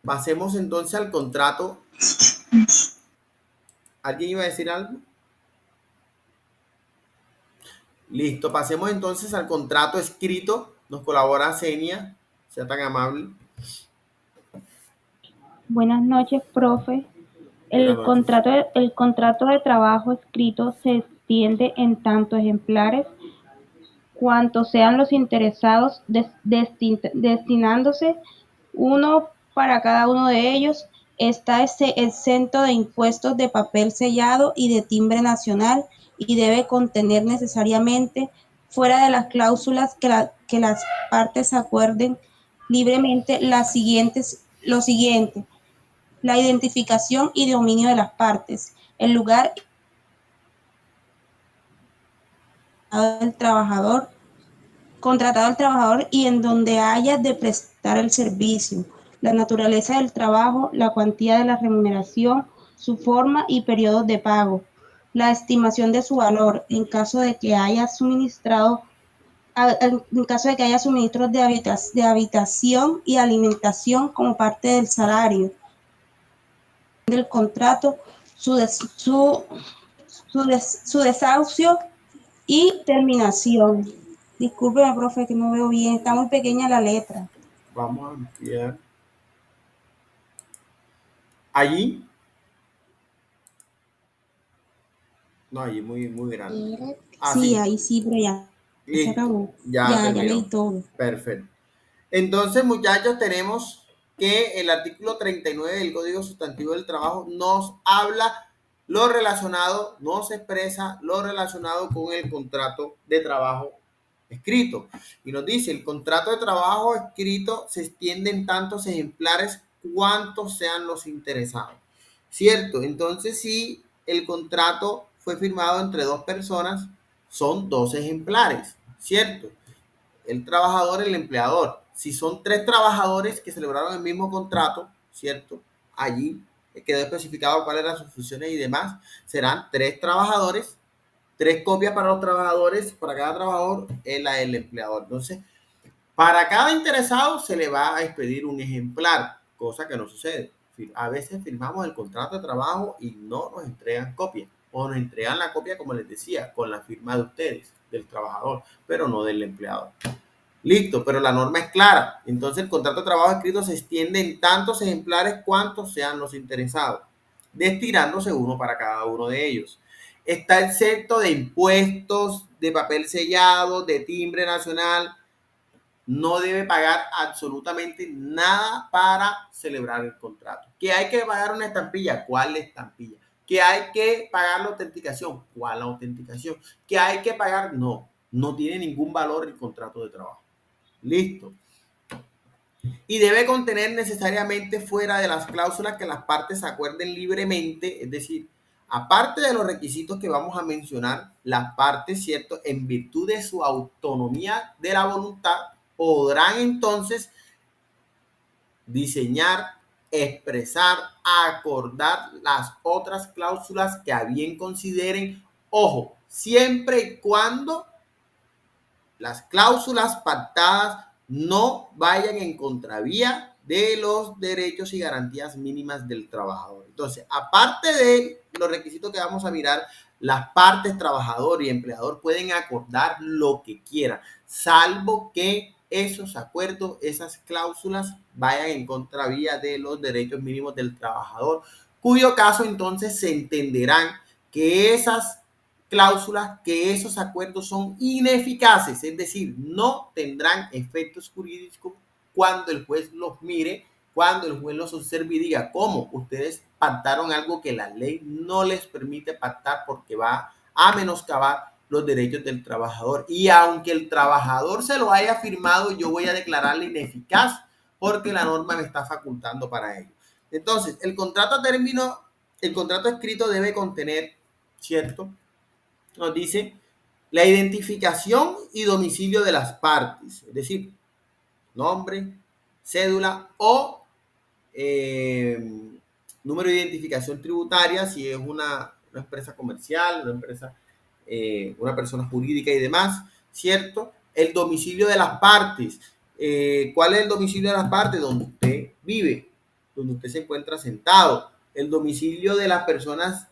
Pasemos entonces al contrato. ¿Alguien iba a decir algo? Listo, pasemos entonces al contrato escrito. Nos colabora Senia, sea tan amable. Buenas noches, profe. Buenas noches. El contrato de trabajo escrito se extiende en tanto ejemplares cuantos sean los interesados, destinándose uno para cada uno de ellos. Está exento de impuestos de papel sellado y de timbre nacional y debe contener necesariamente, fuera de las cláusulas que las partes acuerden libremente, lo siguiente: la identificación y dominio de las partes, el lugar del trabajador, contratado al trabajador y en donde haya de prestar el servicio, la naturaleza del trabajo, la cuantía de la remuneración, su forma y periodos de pago, la estimación de su valor en caso de que haya suministros de habitación y alimentación como parte del salario del contrato, su desahucio y terminación. Discúlpeme, profe, que no veo bien, está muy pequeña la letra. Vamos a ampliar. Allí. No, allí muy, muy grande. Sí, ahí sí, pero ya se Listo. acabó. Ya Ya leí terminó. todo. Perfecto. Entonces, muchachos, tenemos que el artículo 39 del Código Sustantivo del Trabajo nos habla lo relacionado, nos expresa lo relacionado con el contrato de trabajo escrito. Y nos dice, el contrato de trabajo escrito se extiende en tantos ejemplares cuantos sean los interesados. ¿Cierto? Entonces, si el contrato fue firmado entre dos personas, son 2 ejemplares, ¿cierto? El trabajador, el empleador. Si son 3 trabajadores que celebraron el mismo contrato, ¿cierto? Allí quedó especificado cuáles eran sus funciones y demás. Serán 3 trabajadores, 3 copias para los trabajadores, para cada trabajador, la del empleador. Entonces, para cada interesado se le va a expedir un ejemplar, cosa que no sucede. A veces firmamos el contrato de trabajo y no nos entregan copia. O nos entregan la copia, como les decía, con la firma de ustedes, del trabajador, pero no del empleador. Listo, pero la norma es clara. Entonces el contrato de trabajo escrito se extiende en tantos ejemplares cuantos sean los interesados, destinándose uno para cada uno de ellos. Está exento de impuestos, de papel sellado, de timbre nacional. No debe pagar absolutamente nada para celebrar el contrato. ¿Que hay que pagar una estampilla? ¿Cuál estampilla? ¿Que hay que pagar la autenticación? ¿Cuál autenticación? ¿Que hay que pagar? No. No tiene ningún valor el contrato de trabajo. Listo. Y debe contener necesariamente fuera de las cláusulas que las partes acuerden libremente, es decir, aparte de los requisitos que vamos a mencionar, las partes, ¿cierto? En virtud de su autonomía de la voluntad, podrán entonces diseñar, expresar, acordar las otras cláusulas que a bien consideren, ojo, siempre y cuando las cláusulas pactadas no vayan en contravía de los derechos y garantías mínimas del trabajador. Entonces, aparte de los requisitos que vamos a mirar, las partes trabajador y empleador pueden acordar lo que quieran, salvo que esos acuerdos, esas cláusulas vayan en contravía de los derechos mínimos del trabajador, cuyo caso entonces se entenderán que esas cláusulas, que esos acuerdos son ineficaces, es decir, no tendrán efectos jurídicos cuando el juez los mire, cuando el juez los observe y diga, ¿cómo? Ustedes pactaron algo que la ley no les permite pactar porque va a menoscabar los derechos del trabajador. Y aunque el trabajador se lo haya firmado, yo voy a declararle ineficaz porque la norma me está facultando para ello. Entonces, el contrato escrito debe contener, ¿cierto? Nos dice la identificación y domicilio de las partes, es decir, nombre, cédula o número de identificación tributaria, si es una empresa comercial, una empresa, una persona jurídica y demás, ¿cierto? El domicilio de las partes. ¿Cuál es el domicilio de las partes? Donde usted vive, donde usted se encuentra sentado. El domicilio de las personas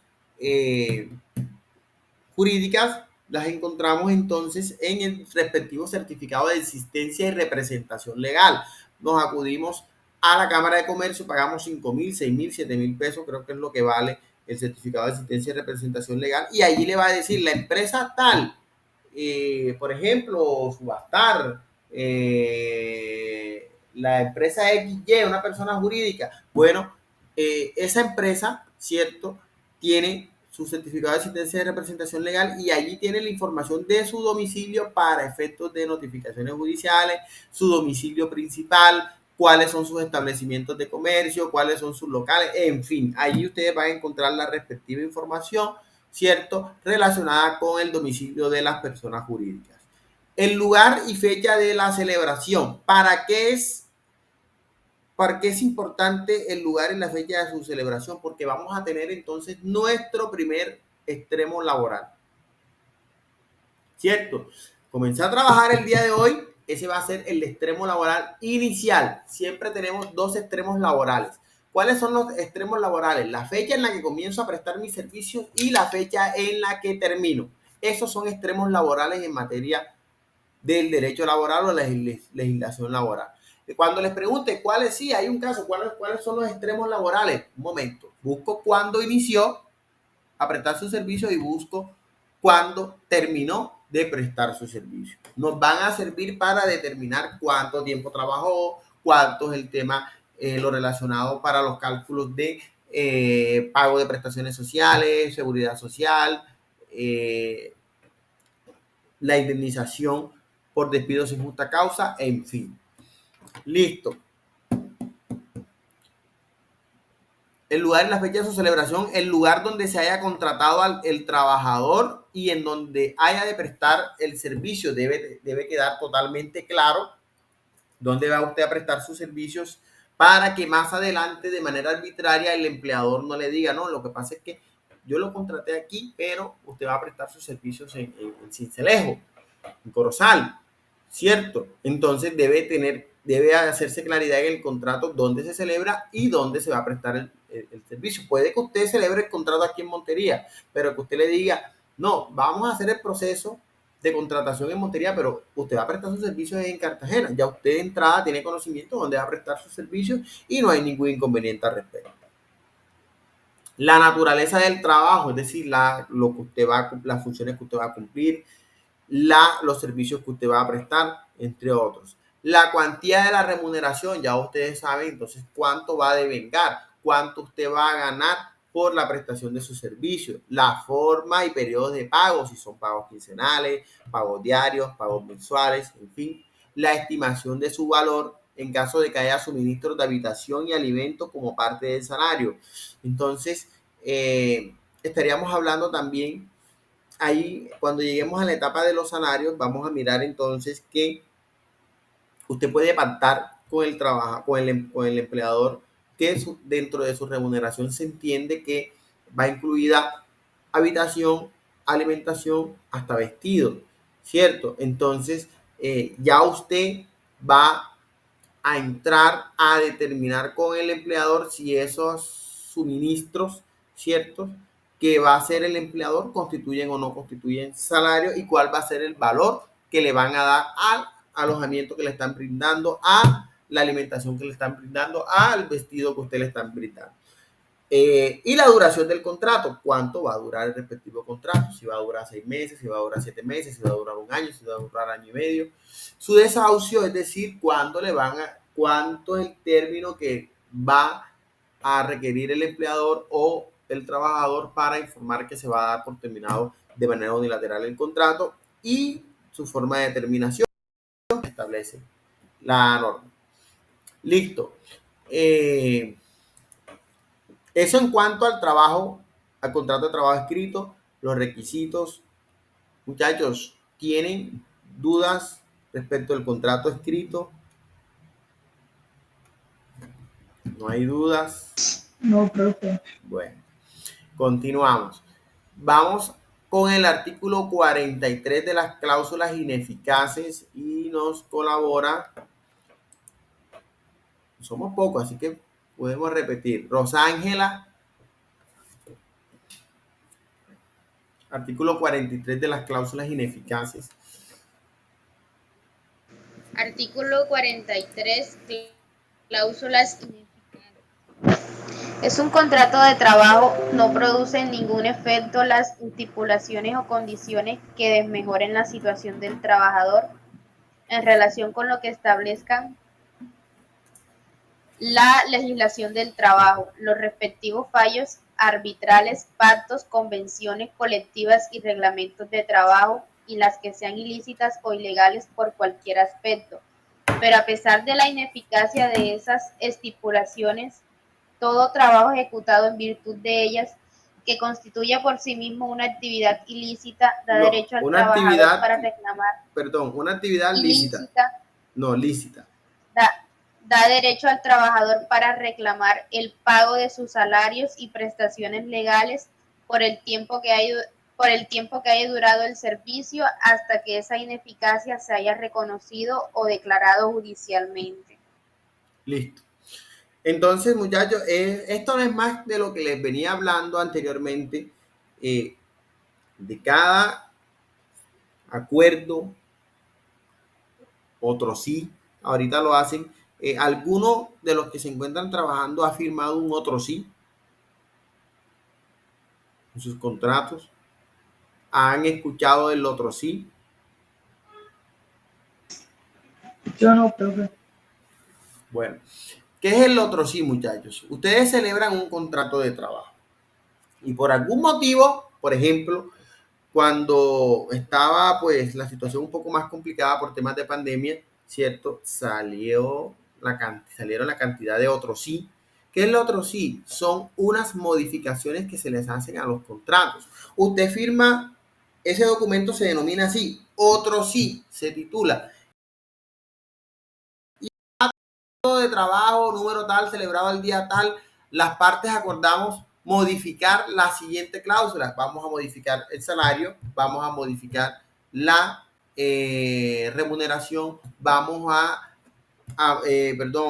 jurídicas las encontramos entonces en el respectivo certificado de existencia y representación legal. Nos acudimos a la Cámara de Comercio, pagamos 5,000, 6,000, 7,000 pesos, creo que es lo que vale el certificado de existencia y representación legal, y allí le va a decir la empresa tal, por ejemplo, Subastar, la empresa XY, una persona jurídica. Bueno, esa empresa, ¿cierto?, tiene su certificado de existencia de representación legal y allí tiene la información de su domicilio para efectos de notificaciones judiciales, su domicilio principal, cuáles son sus establecimientos de comercio, cuáles son sus locales, en fin, allí ustedes van a encontrar la respectiva información, ¿cierto?, relacionada con el domicilio de las personas jurídicas. El lugar y fecha de la celebración. ¿Para qué es importante el lugar y la fecha de su celebración? Porque vamos a tener entonces nuestro primer extremo laboral, ¿cierto? Comencé a trabajar el día de hoy, ese va a ser el extremo laboral inicial. Siempre tenemos dos extremos laborales. ¿Cuáles son los extremos laborales? La fecha en la que comienzo a prestar mis servicios y la fecha en la que termino. Esos son extremos laborales en materia del derecho laboral o la legislación laboral. Cuando les pregunte cuáles, sí, hay un caso, cuáles son los extremos laborales, un momento, busco cuándo inició a prestar su servicio y busco cuándo terminó de prestar su servicio. Nos van a servir para determinar cuánto tiempo trabajó, cuánto es el tema, lo relacionado para los cálculos de pago de prestaciones sociales, seguridad social, la indemnización por despido sin justa causa, en fin. Listo. El lugar y la fecha de su celebración, el lugar donde se haya contratado el trabajador y en donde haya de prestar el servicio, debe quedar totalmente claro dónde va usted a prestar sus servicios para que más adelante de manera arbitraria el empleador no le diga, no, lo que pasa es que yo lo contraté aquí, pero usted va a prestar sus servicios en Sincelejo, en Corozal, ¿cierto? Entonces debe hacerse claridad en el contrato dónde se celebra y dónde se va a prestar el servicio. Puede que usted celebre el contrato aquí en Montería, pero que usted le diga, no, vamos a hacer el proceso de contratación en Montería, pero usted va a prestar sus servicios en Cartagena. Ya usted de entrada tiene conocimiento de dónde va a prestar sus servicios y no hay ningún inconveniente al respecto. La naturaleza del trabajo, es decir, lo que usted las funciones que usted va a cumplir, los servicios que usted va a prestar, entre otros. La cuantía de la remuneración, ya ustedes saben entonces cuánto va a devengar, cuánto usted va a ganar por la prestación de sus servicios, la forma y periodos de pago, si son pagos quincenales, pagos diarios, pagos mensuales, en fin, la estimación de su valor en caso de que haya suministros de habitación y alimento como parte del salario. Entonces, estaríamos hablando también ahí, cuando lleguemos a la etapa de los salarios, vamos a mirar entonces que usted puede pactar con el trabajo, con el empleador que dentro de su remuneración se entiende que va incluida habitación, alimentación, hasta vestido, ¿cierto? Entonces, ya usted va a entrar a determinar con el empleador si esos suministros, ¿cierto?, que va a hacer el empleador constituyen o no constituyen salario y cuál va a ser el valor que le van a dar al alojamiento que le están brindando, a la alimentación que le están brindando, al vestido que usted le están brindando. Y la duración del contrato, cuánto va a durar el respectivo contrato, si va a durar 6 meses, si va a durar 7 meses, si va a durar un año, si va a durar año y medio. Su desahucio, es decir, cuánto es el término que va a requerir el empleador o el trabajador para informar que se va a dar por terminado de manera unilateral el contrato, y su forma de terminación establece la norma. Listo. Eso en cuanto al trabajo, al contrato de trabajo escrito, los requisitos. Muchachos, ¿tienen dudas respecto al contrato escrito? No hay dudas. No, profe. Bueno, continuamos. Vamos con el artículo 43 de las cláusulas ineficaces y nos colabora. Somos pocos, así que podemos repetir. Rosángela. Artículo 43 de las cláusulas ineficaces. Artículo 43, cláusulas ineficaces. Es un contrato de trabajo, no produce en ningún efecto las estipulaciones o condiciones que desmejoren la situación del trabajador en relación con lo que establezcan la legislación del trabajo, los respectivos fallos arbitrales, pactos, convenciones colectivas y reglamentos de trabajo, y las que sean ilícitas o ilegales por cualquier aspecto. Pero a pesar de la ineficacia de esas estipulaciones, todo trabajo ejecutado en virtud de ellas, que constituya por sí mismo una actividad ilícita, da derecho al trabajador para reclamar. Perdón, una actividad lícita. No, lícita. Da derecho al trabajador para reclamar el pago de sus salarios y prestaciones legales por el tiempo que haya durado el servicio, hasta que esa ineficacia se haya reconocido o declarado judicialmente. Listo. Entonces, muchachos, esto no es más de lo que les venía hablando anteriormente, de cada acuerdo, otro sí, ahorita lo hacen. Alguno de los que se encuentran trabajando ha firmado un otro sí en sus contratos. ¿Han escuchado el otro sí? Yo no, profe. Bueno, ¿qué es el otro sí, muchachos? Ustedes celebran un contrato de trabajo y por algún motivo, por ejemplo, cuando estaba pues la situación un poco más complicada por temas de pandemia, ¿cierto? Salieron la cantidad de otros sí. ¿Qué es el otro sí? Son unas modificaciones que se les hacen a los contratos. Usted firma, ese documento se denomina así, otro sí, se titula. De trabajo, número tal, celebrado el día tal, las partes acordamos modificar la siguiente cláusula. Vamos a modificar el salario, vamos a modificar la remuneración, vamos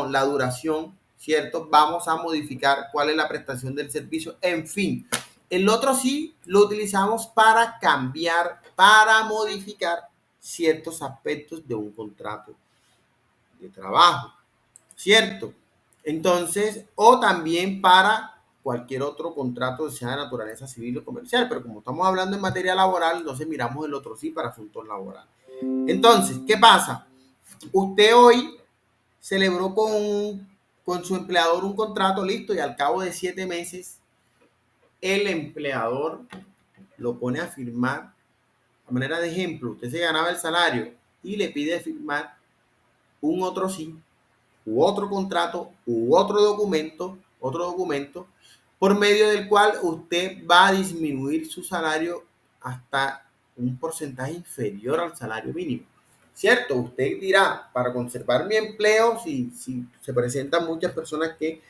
la duración, ¿cierto? Vamos a modificar cuál es la prestación del servicio, en fin. El otro sí lo utilizamos para cambiar, para modificar ciertos aspectos de un contrato de trabajo, ¿cierto? Entonces, o también para cualquier otro contrato, sea de naturaleza civil o comercial, pero como estamos hablando en materia laboral, entonces miramos el otro sí para asuntos laborales. Entonces, ¿qué pasa? Usted hoy celebró con su empleador un contrato, listo, y al cabo de 7 meses el empleador lo pone a firmar a manera de ejemplo. Usted se ganaba el salario y le pide firmar un otro sí, u otro contrato, u otro documento, por medio del cual usted va a disminuir su salario hasta un porcentaje inferior al salario mínimo. Cierto, usted dirá, para conservar mi empleo, si se presentan muchas personas que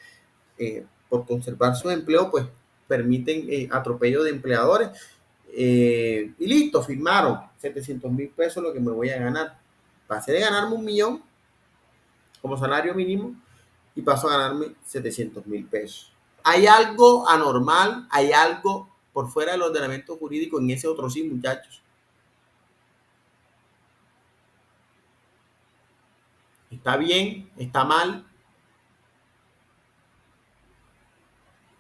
por conservar su empleo, pues permiten atropello de empleadores, y listo, firmaron 700,000 pesos lo que me voy a ganar. Pasé de ganarme 1,000,000 como salario mínimo y paso a ganarme 700,000 pesos. Hay algo anormal, hay algo por fuera del ordenamiento jurídico en ese otro sí, muchachos. ¿Está bien? ¿Está mal?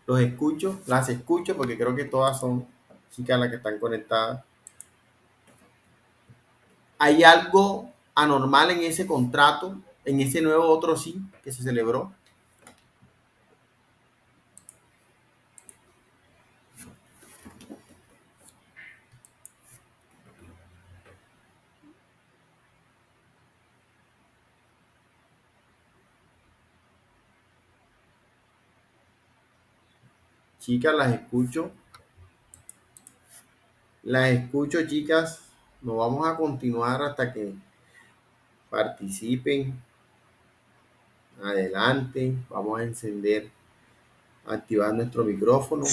Los escucho, las escucho porque creo que todas son chicas las que están conectadas. ¿Hay algo anormal en ese contrato, en ese nuevo otro sí que se celebró? Chicas, las escucho. Las escucho, chicas. No vamos a continuar hasta que participen. Adelante. Vamos a encender, activar nuestro micrófono.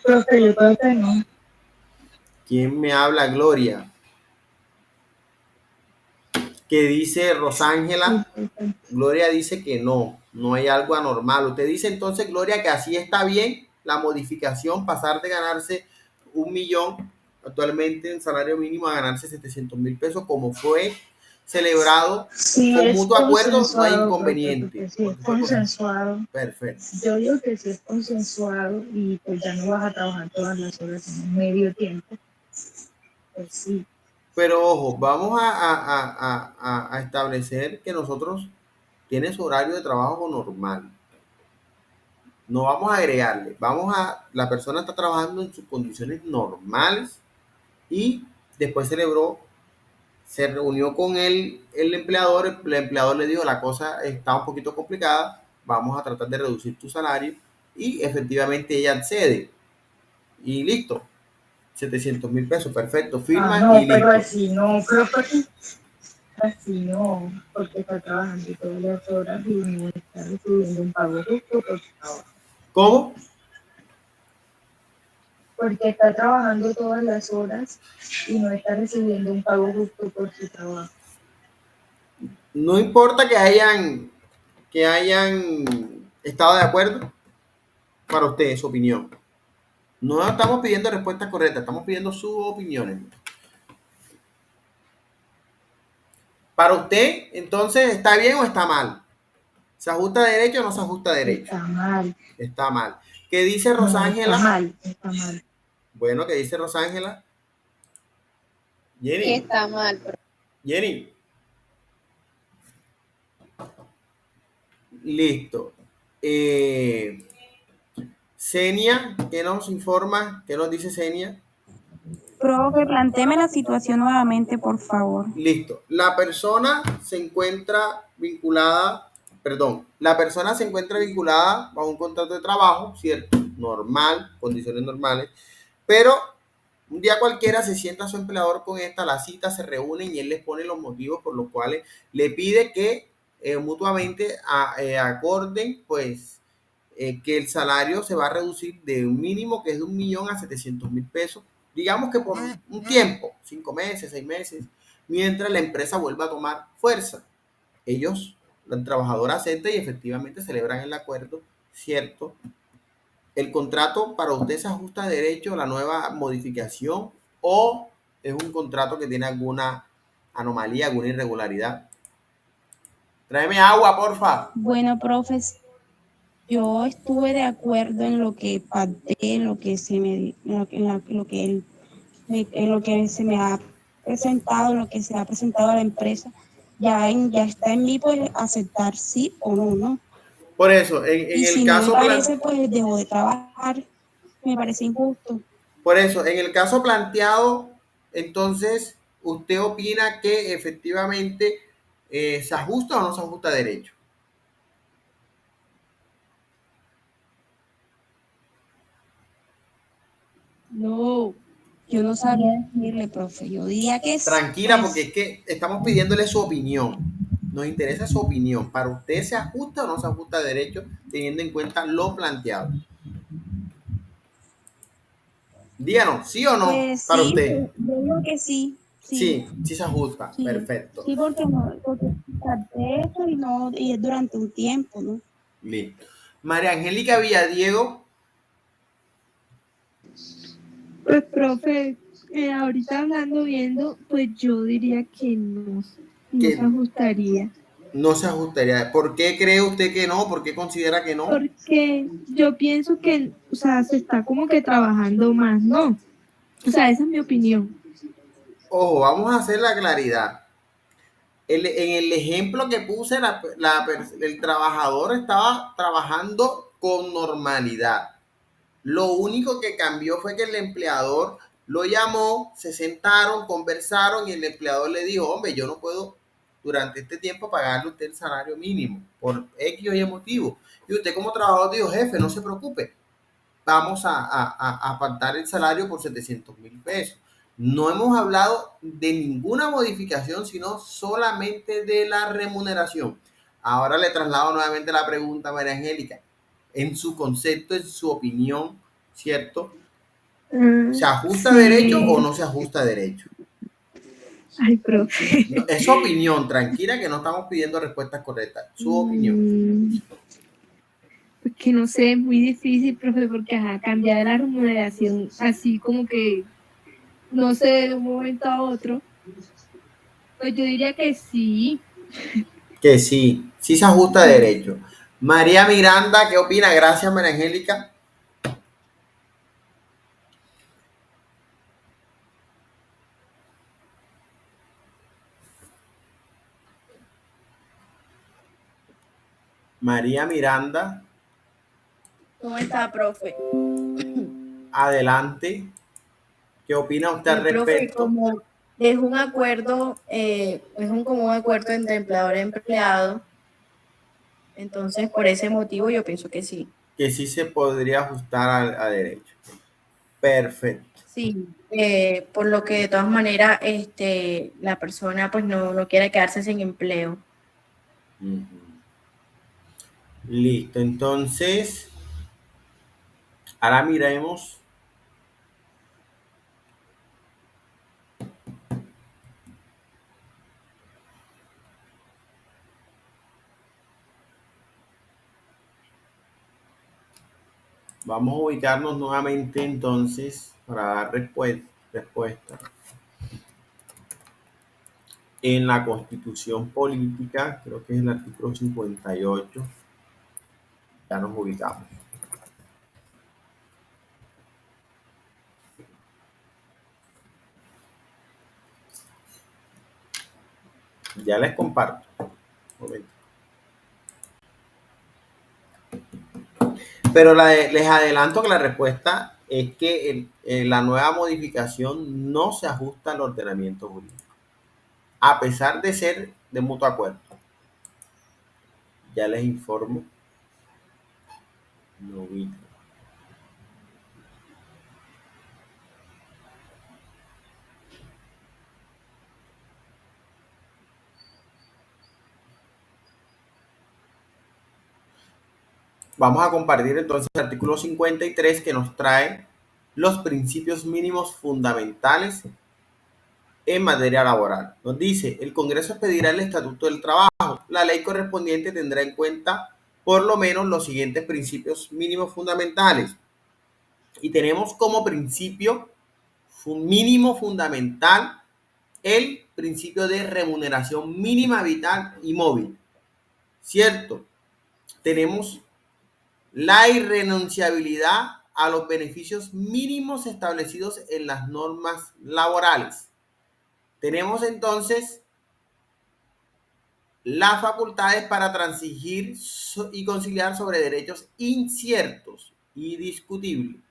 Profe, yo creo que no. ¿Quién me habla? Gloria. ¿Qué dice Rosángela? Gloria dice que no hay algo anormal. Usted dice entonces, Gloria, que así está bien la modificación, pasar de ganarse 1,000,000 actualmente en salario mínimo a ganarse 700,000 pesos, como fue celebrado Sí, con es mutuo acuerdo, no hay consensuado, inconveniente. porque sí es consensuado. Perfecto. Yo digo que sí es consensuado y pues ya no vas a trabajar todas las horas en un medio tiempo. Pues sí. Pero ojo, vamos a establecer que nosotros tiene su horario de trabajo normal. No vamos a agregarle, la persona está trabajando en sus condiciones normales y después se reunió con el empleador le dijo, la cosa está un poquito complicada, vamos a tratar de reducir tu salario, y efectivamente ella accede y listo, 700,000 pesos, perfecto, firma No, y pero listo. así no, profe, así no, porque está trabajando todas las horas y no está recibiendo un pago justo por su trabajo. ¿Cómo? Porque está trabajando todas las horas y no está recibiendo un pago justo por su trabajo. No importa que hayan estado de acuerdo, para usted, su opinión. No estamos pidiendo respuestas correctas, estamos pidiendo sus opiniones. Para usted, entonces, ¿está bien o está mal? ¿Se ajusta a derecho o no se ajusta a derecho? Está mal. Está mal. ¿Qué dice No, Rosángela? está mal, está mal. Bueno, ¿qué dice Rosángela? Jenny, Está mal. Jenny. Listo. Senia, ¿qué nos informa? ¿Qué nos dice Senia? Profe, plantéeme la situación nuevamente, por favor. Listo. La persona se encuentra vinculada a un contrato de trabajo, ¿cierto? Normal, condiciones normales, pero un día cualquiera se sienta su empleador con la cita, se reúnen y él les pone los motivos por los cuales le pide que mutuamente acorden, pues, que el salario se va a reducir de un mínimo que es de 1,000,000 a 700,000 pesos, digamos que por un tiempo, 5 meses, 6 meses, mientras la empresa vuelva a tomar fuerza. Ellos, el trabajador acepta y efectivamente celebran el acuerdo, ¿cierto? ¿El contrato para usted se ajusta a derecho a la nueva modificación o es un contrato que tiene alguna anomalía, alguna irregularidad? Tráeme agua, porfa. Bueno, profes, yo estuve de acuerdo en lo que pacté, en lo que se me, en lo que se me ha presentado, en lo que se ha presentado a la empresa. Ya está en mí pues aceptar sí o no, ¿no? Por eso, Y si no me parece, pues debo de trabajar. Me parece injusto. por eso, en el caso planteado, entonces, ¿usted opina que efectivamente se ajusta o no se ajusta a derecho? No, yo no sabría decirle, profe. Yo diría que es, Tranquila, porque pues, es que estamos pidiéndole su opinión. Nos interesa su opinión. ¿Para usted se ajusta o no se ajusta a derecho teniendo en cuenta lo planteado? Díganos, ¿sí o no pues para sí, usted? yo digo que sí, sí, Sí, sí se ajusta. sí. Perfecto. Sí, porque no, porque traté esto y no, y es durante un tiempo, ¿no? Listo. María Angélica Villadiego, Pues, profe, ahorita hablando, viendo, pues yo diría que no, no se que ajustaría. no se ajustaría. ¿Por qué cree usted que no? ¿Por qué considera que no? Porque yo pienso que, o sea, se está como que trabajando más, ¿no? O sea, esa es mi opinión. Ojo, vamos a hacer la claridad. En el ejemplo que puse, el trabajador estaba trabajando con normalidad. Lo único que cambió fue que el empleador lo llamó, se sentaron, conversaron y el empleador le dijo, hombre, yo no puedo durante este tiempo pagarle a usted el salario mínimo por X o Y motivo. Y usted como trabajador dijo, jefe, no se preocupe, vamos a apartar el salario por 700.000 pesos. No hemos hablado de ninguna modificación, sino solamente de la remuneración. Ahora le traslado nuevamente la pregunta a María Angélica. En su concepto, en su opinión, ¿cierto? ¿Se ajusta a derecho o Sí. no se ajusta a derecho? Ay, profe. No, es su opinión, tranquila que no estamos pidiendo respuestas correctas. Su opinión. Pues que no sé, es muy difícil, profe, porque ajá, cambiar la remuneración así como que, no sé, de un momento a otro, pues yo diría que sí. Que sí, sí se ajusta a Sí. derecho. María Miranda, ¿qué opina? Gracias, María Angélica. María Miranda, ¿Cómo está, profe? adelante. ¿Qué opina usted al Profe, respecto? como es un acuerdo, es un común acuerdo entre empleador y empleado, entonces por ese motivo yo pienso que sí. Que sí se podría ajustar a derecho. Perfecto. Sí, por lo que de todas maneras la persona pues no quiere quedarse sin empleo. Ujú. Listo, entonces, ahora miremos. Vamos a ubicarnos nuevamente entonces para dar respuesta en la Constitución Política, creo que es el artículo 58. Ya nos ubicamos. Ya les comparto. Un momento. Pero les adelanto que la respuesta es que la nueva modificación no se ajusta al ordenamiento jurídico, a pesar de ser de mutuo acuerdo. Ya les informo. Lo ubico. Vamos a compartir entonces el artículo 53 que nos trae los principios mínimos fundamentales en materia laboral. Nos dice, el Congreso expedirá el Estatuto del Trabajo. La ley correspondiente tendrá en cuenta por lo menos los siguientes principios mínimos fundamentales. Y tenemos como principio mínimo fundamental el principio de remuneración mínima vital y móvil. ¿Cierto? Tenemos la irrenunciabilidad a los beneficios mínimos establecidos en las normas laborales. Tenemos entonces las facultades para transigir y conciliar sobre derechos inciertos y discutibles.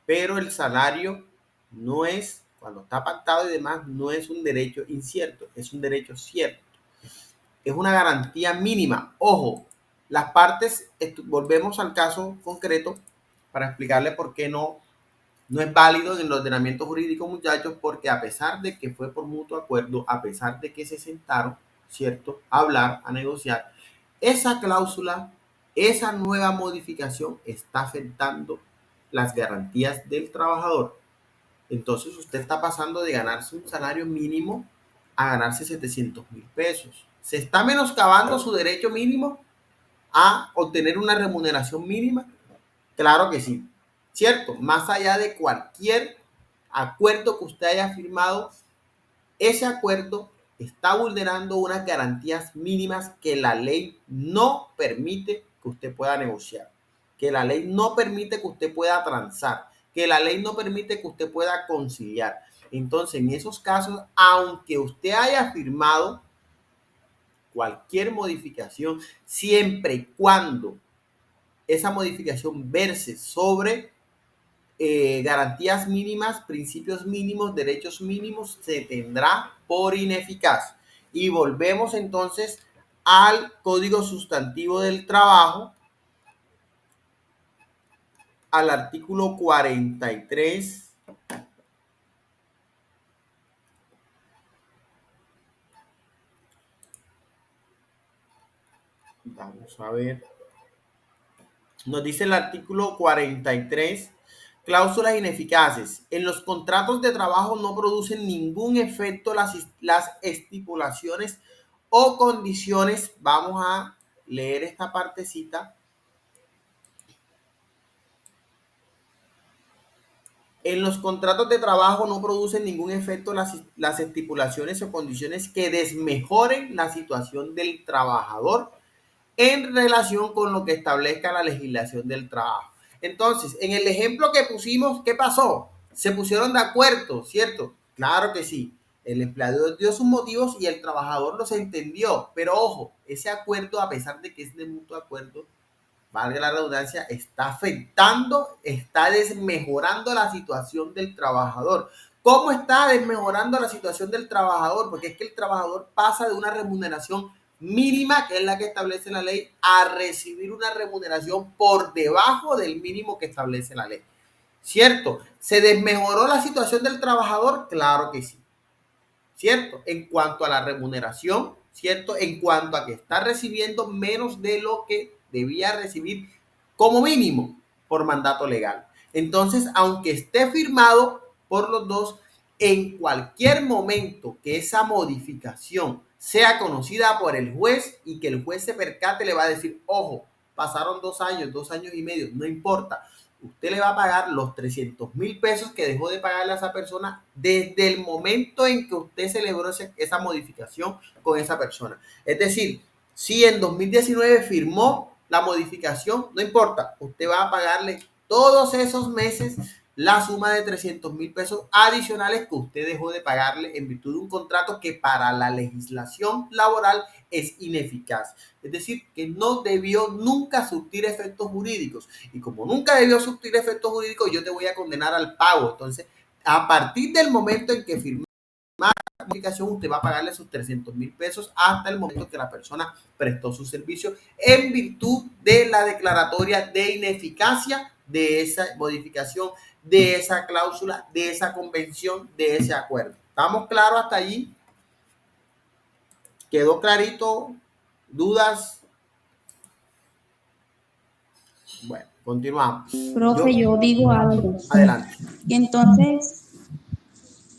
Pero el salario no es, cuando está pactado y demás, no es un derecho incierto, es un derecho cierto. Es una garantía mínima. Ojo, las partes, volvemos al caso concreto para explicarle por qué no es válido en el ordenamiento jurídico, muchachos, porque a pesar de que fue por mutuo acuerdo, a pesar de que se sentaron, ¿cierto?, a hablar, a negociar, esa cláusula, esa nueva modificación está afectando las garantías del trabajador. Entonces usted está pasando de ganarse un salario mínimo a ganarse 700,000 pesos. Se está menoscabando su derecho mínimo a obtener una remuneración mínima. Claro que sí, ¿cierto? Más allá de cualquier acuerdo que usted haya firmado, ese acuerdo está vulnerando unas garantías mínimas que la ley no permite que usted pueda negociar, que la ley no permite que usted pueda transar, que la ley no permite que usted pueda conciliar. Entonces, en esos casos, aunque usted haya firmado cualquier modificación, siempre y cuando esa modificación verse sobre garantías mínimas, principios mínimos, derechos mínimos, se tendrá por ineficaz. Y volvemos entonces al Código Sustantivo del Trabajo, al artículo 43. Vamos a ver. Nos dice el artículo 43. Cláusulas ineficaces. En los contratos de trabajo no producen ningún efecto las estipulaciones o condiciones. Vamos a leer esta partecita. En los contratos de trabajo no producen ningún efecto las estipulaciones o condiciones que desmejoren la situación del trabajador en relación con lo que establezca la legislación del trabajo. Entonces, en el ejemplo que pusimos, ¿qué pasó? Se pusieron de acuerdo, ¿cierto? Claro que sí. El empleador dio sus motivos y el trabajador los entendió. Pero ojo, ese acuerdo, a pesar de que es de mutuo acuerdo, valga la redundancia, está afectando, está desmejorando la situación del trabajador. ¿Cómo está desmejorando la situación del trabajador? Porque es que el trabajador pasa de una remuneración mínima, que es la que establece la ley, a recibir una remuneración por debajo del mínimo que establece la ley. ¿Cierto? ¿Se desmejoró la situación del trabajador? Claro que sí. ¿Cierto? En cuanto a la remuneración, ¿cierto? En cuanto a que está recibiendo menos de lo que debía recibir como mínimo por mandato legal. Entonces, aunque esté firmado por los dos, en cualquier momento que esa modificación sea conocida por el juez y que el juez se percate, le va a decir, ojo, pasaron 2 años y medio, no importa. Usted le va a pagar los 300,000 pesos que dejó de pagarle a esa persona desde el momento en que usted celebró esa modificación con esa persona. Es decir, si en 2019 firmó la modificación, no importa, usted va a pagarle todos esos meses la suma de 300,000 pesos adicionales que usted dejó de pagarle en virtud de un contrato que para la legislación laboral es ineficaz. Es decir, que no debió nunca surtir efectos jurídicos. Y como nunca debió surtir efectos jurídicos, yo te voy a condenar al pago. Entonces, a partir del momento en que firmé la modificación, usted va a pagarle sus 300,000 pesos hasta el momento que la persona prestó su servicio en virtud de la declaratoria de ineficacia de esa modificación, de esa cláusula, de esa convención, de ese acuerdo. ¿Estamos claros hasta allí? ¿Quedó clarito? ¿Dudas? Bueno, continuamos. Profe, yo digo algo. Adelante. Y entonces,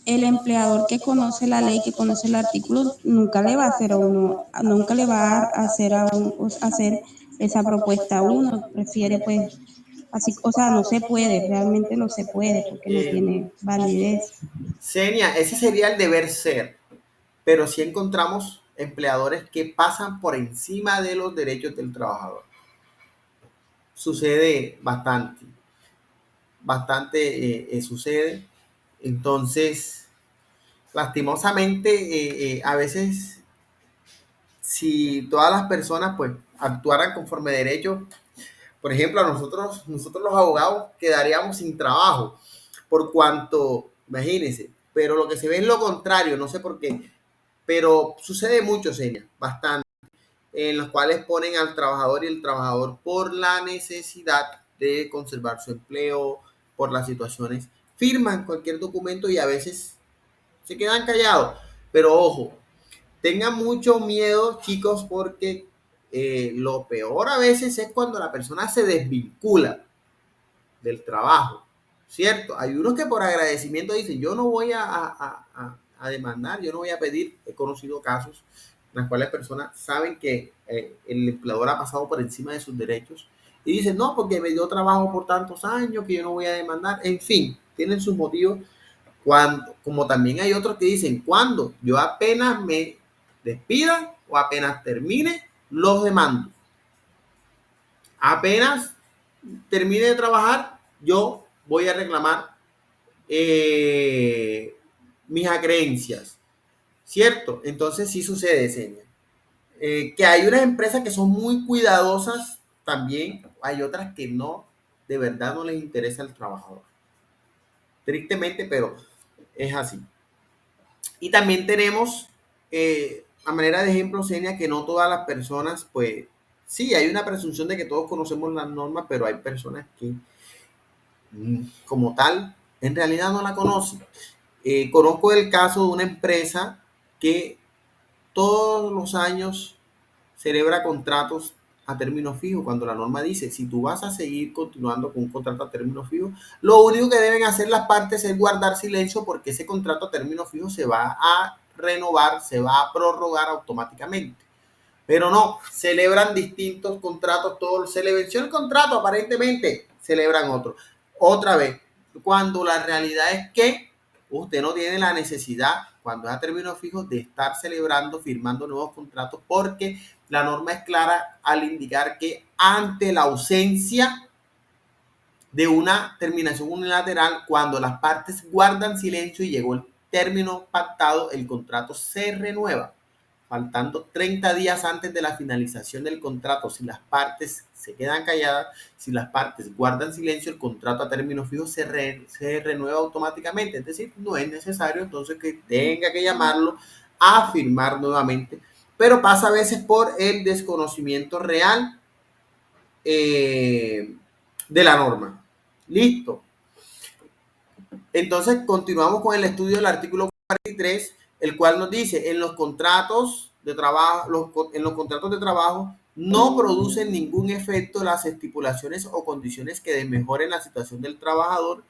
el empleador que conoce la ley, que conoce el artículo, nunca le va a hacer a uno, nunca le va a hacer hacer esa propuesta a uno. Prefiere, pues, así, o sea, no se puede, realmente no se puede porque no tiene validez. Senia, ese sería el deber ser, pero sí encontramos empleadores que pasan por encima de los derechos del trabajador. Sucede bastante sucede. Entonces, lastimosamente, a veces si todas las personas pues actuaran conforme derecho, por ejemplo, a nosotros los abogados quedaríamos sin trabajo, por cuanto, imagínense, pero lo que se ve es lo contrario, no sé por qué, pero sucede mucho, Senia, bastante, en los cuales ponen al trabajador y el trabajador por la necesidad de conservar su empleo, por las situaciones, firman cualquier documento y a veces se quedan callados, pero ojo, tengan mucho miedo, chicos, porque lo peor a veces es cuando la persona se desvincula del trabajo, ¿cierto? Hay unos que por agradecimiento dicen, yo no voy a demandar, yo no voy a pedir. He conocido casos en los cuales personas saben que el empleador ha pasado por encima de sus derechos y dicen, no, porque me dio trabajo por tantos años que yo no voy a demandar. En fin, tienen sus motivos. Cuando, como también hay otros que dicen, cuando yo apenas me despida o apenas termine, los demando. Apenas termine de trabajar, yo voy a reclamar mis acreencias, ¿cierto? Entonces sí sucede, Senia. Que hay unas empresas que son muy cuidadosas también, hay otras que no, de verdad no les interesa el trabajador. Tristemente, pero es así. Y también tenemos, a manera de ejemplo, Senia, que no todas las personas, pues, sí, hay una presunción de que todos conocemos las normas, pero hay personas que, como tal, en realidad no la conocen. Conozco el caso de una empresa que todos los años celebra contratos a término fijo, cuando la norma dice, si tú vas a seguir continuando con un contrato a término fijo, lo único que deben hacer las partes es guardar silencio porque ese contrato a término fijo se va a renovar, se va a prorrogar automáticamente. Pero no, celebran distintos contratos, todos, se le venció el contrato aparentemente, celebran otro. Otra vez, cuando la realidad es que usted no tiene la necesidad, cuando es a términos fijos, de estar celebrando, firmando nuevos contratos, porque la norma es clara al indicar que ante la ausencia de una terminación unilateral, cuando las partes guardan silencio y llegó el término pactado, el contrato se renueva. Faltando 30 días antes de la finalización del contrato, si las partes se quedan calladas, si las partes guardan silencio, el contrato a término fijo se renueva automáticamente. Es decir, no es necesario entonces que tenga que llamarlo a firmar nuevamente, pero pasa a veces por el desconocimiento real de la norma. Listo. Entonces continuamos con el estudio del artículo 43, el cual nos dice, en los contratos de trabajo no producen ningún efecto las estipulaciones o condiciones que desmejoren la situación del trabajador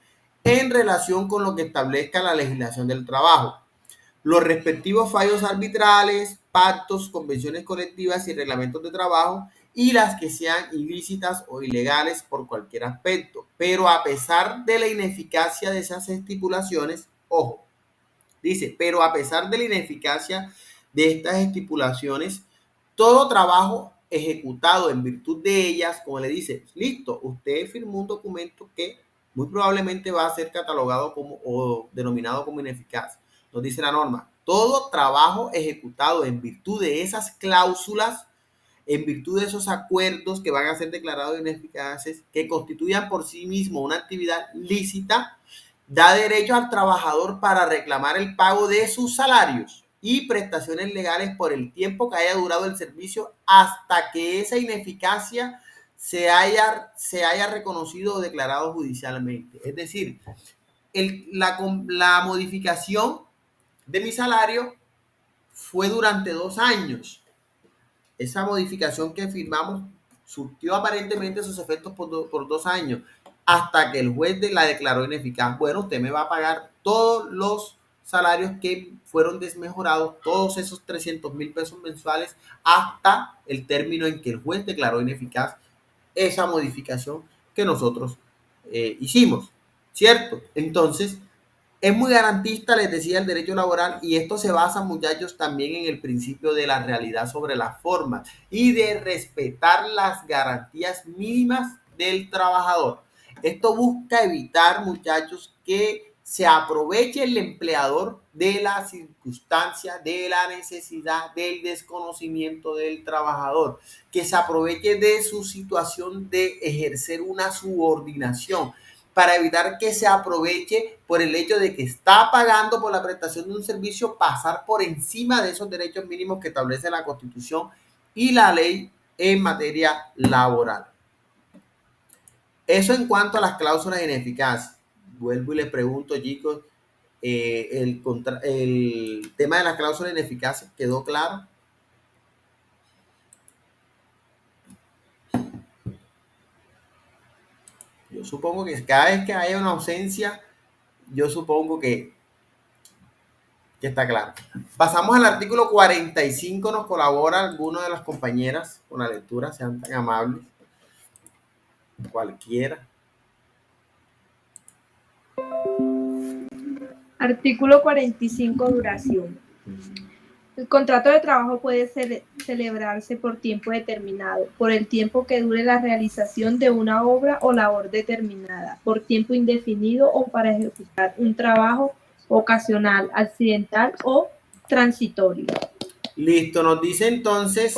en relación con lo que establezca la legislación del trabajo. Los respectivos fallos arbitrales, pactos, convenciones colectivas y reglamentos de trabajo y las que sean ilícitas o ilegales por cualquier aspecto. Pero a pesar de la ineficacia de esas estipulaciones, ojo, dice, pero a pesar de la ineficacia de estas estipulaciones, todo trabajo ejecutado en virtud de ellas, como le dice, listo, usted firmó un documento que muy probablemente va a ser catalogado como o denominado como ineficaz. Nos dice la norma, todo trabajo ejecutado en virtud de esas cláusulas, en virtud de esos acuerdos que van a ser declarados ineficaces, que constituyan por sí mismo una actividad lícita, da derecho al trabajador para reclamar el pago de sus salarios y prestaciones legales por el tiempo que haya durado el servicio hasta que esa ineficacia se haya reconocido o declarado judicialmente. Es decir, la modificación de mi salario fue durante 2 años. Esa modificación que firmamos surtió aparentemente sus efectos por 2 años, hasta que el juez la declaró ineficaz. Bueno, usted me va a pagar todos los salarios que fueron desmejorados, todos esos 300,000 pesos mensuales, hasta el término en que el juez declaró ineficaz esa modificación que nosotros hicimos, ¿cierto? Entonces, es muy garantista, les decía, el derecho laboral, y esto se basa, muchachos, también en el principio de la realidad sobre las formas y de respetar las garantías mínimas del trabajador. Esto busca evitar, muchachos, que se aproveche el empleador de la circunstancia, de la necesidad, del desconocimiento del trabajador, que se aproveche de su situación de ejercer una subordinación para evitar que se aproveche por el hecho de que está pagando por la prestación de un servicio, pasar por encima de esos derechos mínimos que establece la Constitución y la ley en materia laboral. Eso en cuanto a las cláusulas ineficaces. Vuelvo y les pregunto, chicos, el tema de las cláusulas ineficaces quedó claro. Yo supongo que cada vez que haya una ausencia, yo supongo que está claro. Pasamos al artículo 45. Nos colabora alguno de las compañeras con la lectura, sean tan amables. Cualquiera. Artículo 45, duración. El contrato de trabajo puede celebrarse por tiempo determinado, por el tiempo que dure la realización de una obra o labor determinada, por tiempo indefinido o para ejecutar un trabajo ocasional, accidental o transitorio. Listo, nos dice entonces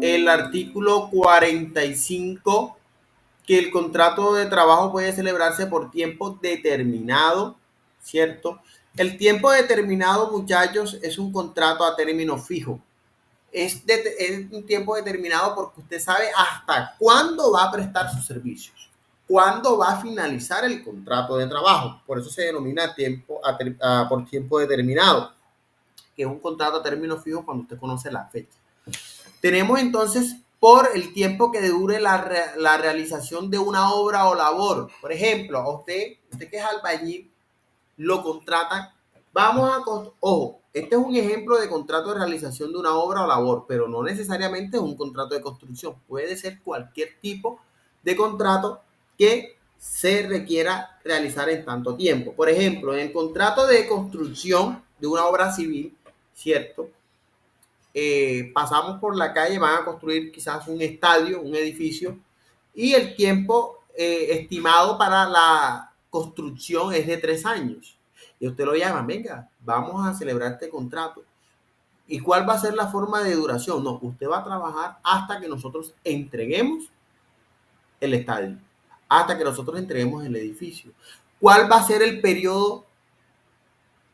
el artículo 45 que el contrato de trabajo puede celebrarse por tiempo determinado, ¿cierto? El tiempo determinado, muchachos, es un contrato a término fijo. Es un tiempo determinado porque usted sabe hasta cuándo va a prestar sus servicios, cuándo va a finalizar el contrato de trabajo. Por eso se denomina por tiempo determinado, que es un contrato a término fijo cuando usted conoce la fecha. Tenemos entonces por el tiempo que dure la realización de una obra o labor. Por ejemplo, a usted que es albañil, lo contratan. Ojo, este es un ejemplo de contrato de realización de una obra o labor, pero no necesariamente es un contrato de construcción. Puede ser cualquier tipo de contrato que se requiera realizar en tanto tiempo. Por ejemplo, en el contrato de construcción de una obra civil, ¿cierto? Pasamos por la calle, van a construir quizás un estadio, un edificio, y el tiempo estimado para la construcción es de 3 años. Y usted lo llama, venga, vamos a celebrar este contrato. ¿Y cuál va a ser la forma de duración? No, usted va a trabajar hasta que nosotros entreguemos el estadio, hasta que nosotros entreguemos el edificio. ¿Cuál va a ser el periodo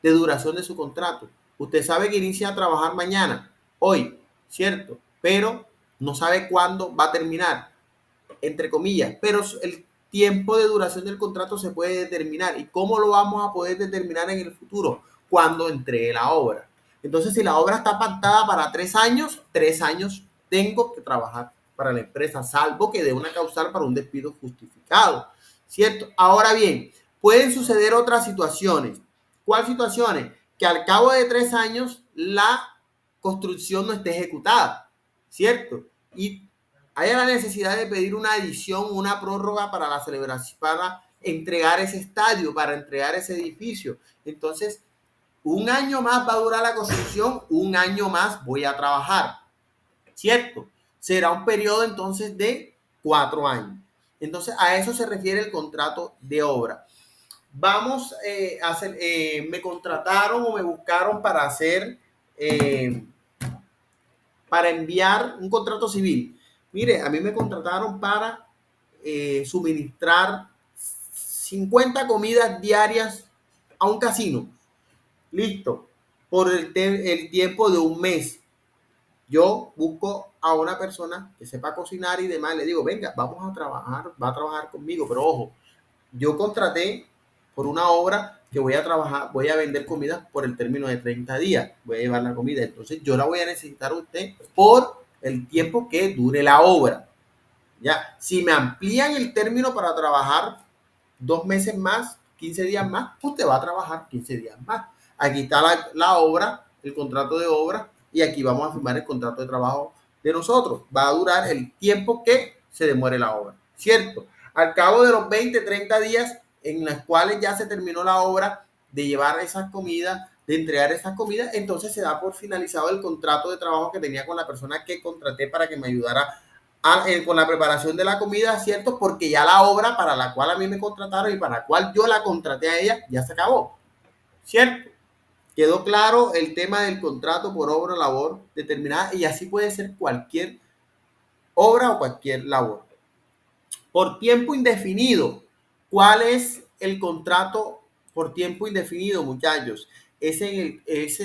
de duración de su contrato? Usted sabe que inicia a trabajar mañana, hoy, ¿cierto? Pero no sabe cuándo va a terminar, entre comillas, pero el tiempo de duración del contrato se puede determinar. ¿Y cómo lo vamos a poder determinar en el futuro? Cuando entregue la obra. Entonces, si la obra está pactada para 3 años, 3 años tengo que trabajar para la empresa, salvo que dé una causal para un despido justificado, ¿cierto? Ahora bien, pueden suceder otras situaciones. ¿Cuáles situaciones? Que al cabo de 3 años la construcción no esté ejecutada, ¿cierto? Y haya la necesidad de pedir una adición, una prórroga para la celebración, para entregar ese estadio, para entregar ese edificio. Entonces, un año más va a durar la construcción, un año más voy a trabajar, ¿cierto? Será un periodo entonces de 4 años. Entonces, a eso se refiere el contrato de obra. Vamos a hacer, me contrataron o me buscaron para hacer, para enviar un contrato civil. Mire, a mí me contrataron para suministrar 50 comidas diarias a un casino. Listo. Por el tiempo de un mes. Yo busco a una persona que sepa cocinar y demás. Le digo, venga, vamos a trabajar, va a trabajar conmigo. Pero ojo, yo contraté por una obra que voy a trabajar, voy a vender comida por el término de 30 días. Voy a llevar la comida. Entonces yo la voy a necesitar a usted por el tiempo que dure la obra. Ya, si me amplían el término para trabajar 2 meses más, 15 días más, usted va a trabajar 15 días más. Aquí está la obra, el contrato de obra, y aquí vamos a firmar el contrato de trabajo de nosotros. Va a durar el tiempo que se demore la obra, ¿cierto? Al cabo de los 20, 30 días en los cuales ya se terminó la obra de llevar esas comidas, de entregar esas comidas, entonces se da por finalizado el contrato de trabajo que tenía con la persona que contraté para que me ayudara con la preparación de la comida, ¿cierto? Porque ya la obra para la cual a mí me contrataron y para la cual yo la contraté a ella, ya se acabó, ¿cierto? Quedó claro el tema del contrato por obra o labor determinada, y así puede ser cualquier obra o cualquier labor. Por tiempo indefinido. ¿Cuál es el contrato por tiempo indefinido, muchachos? Es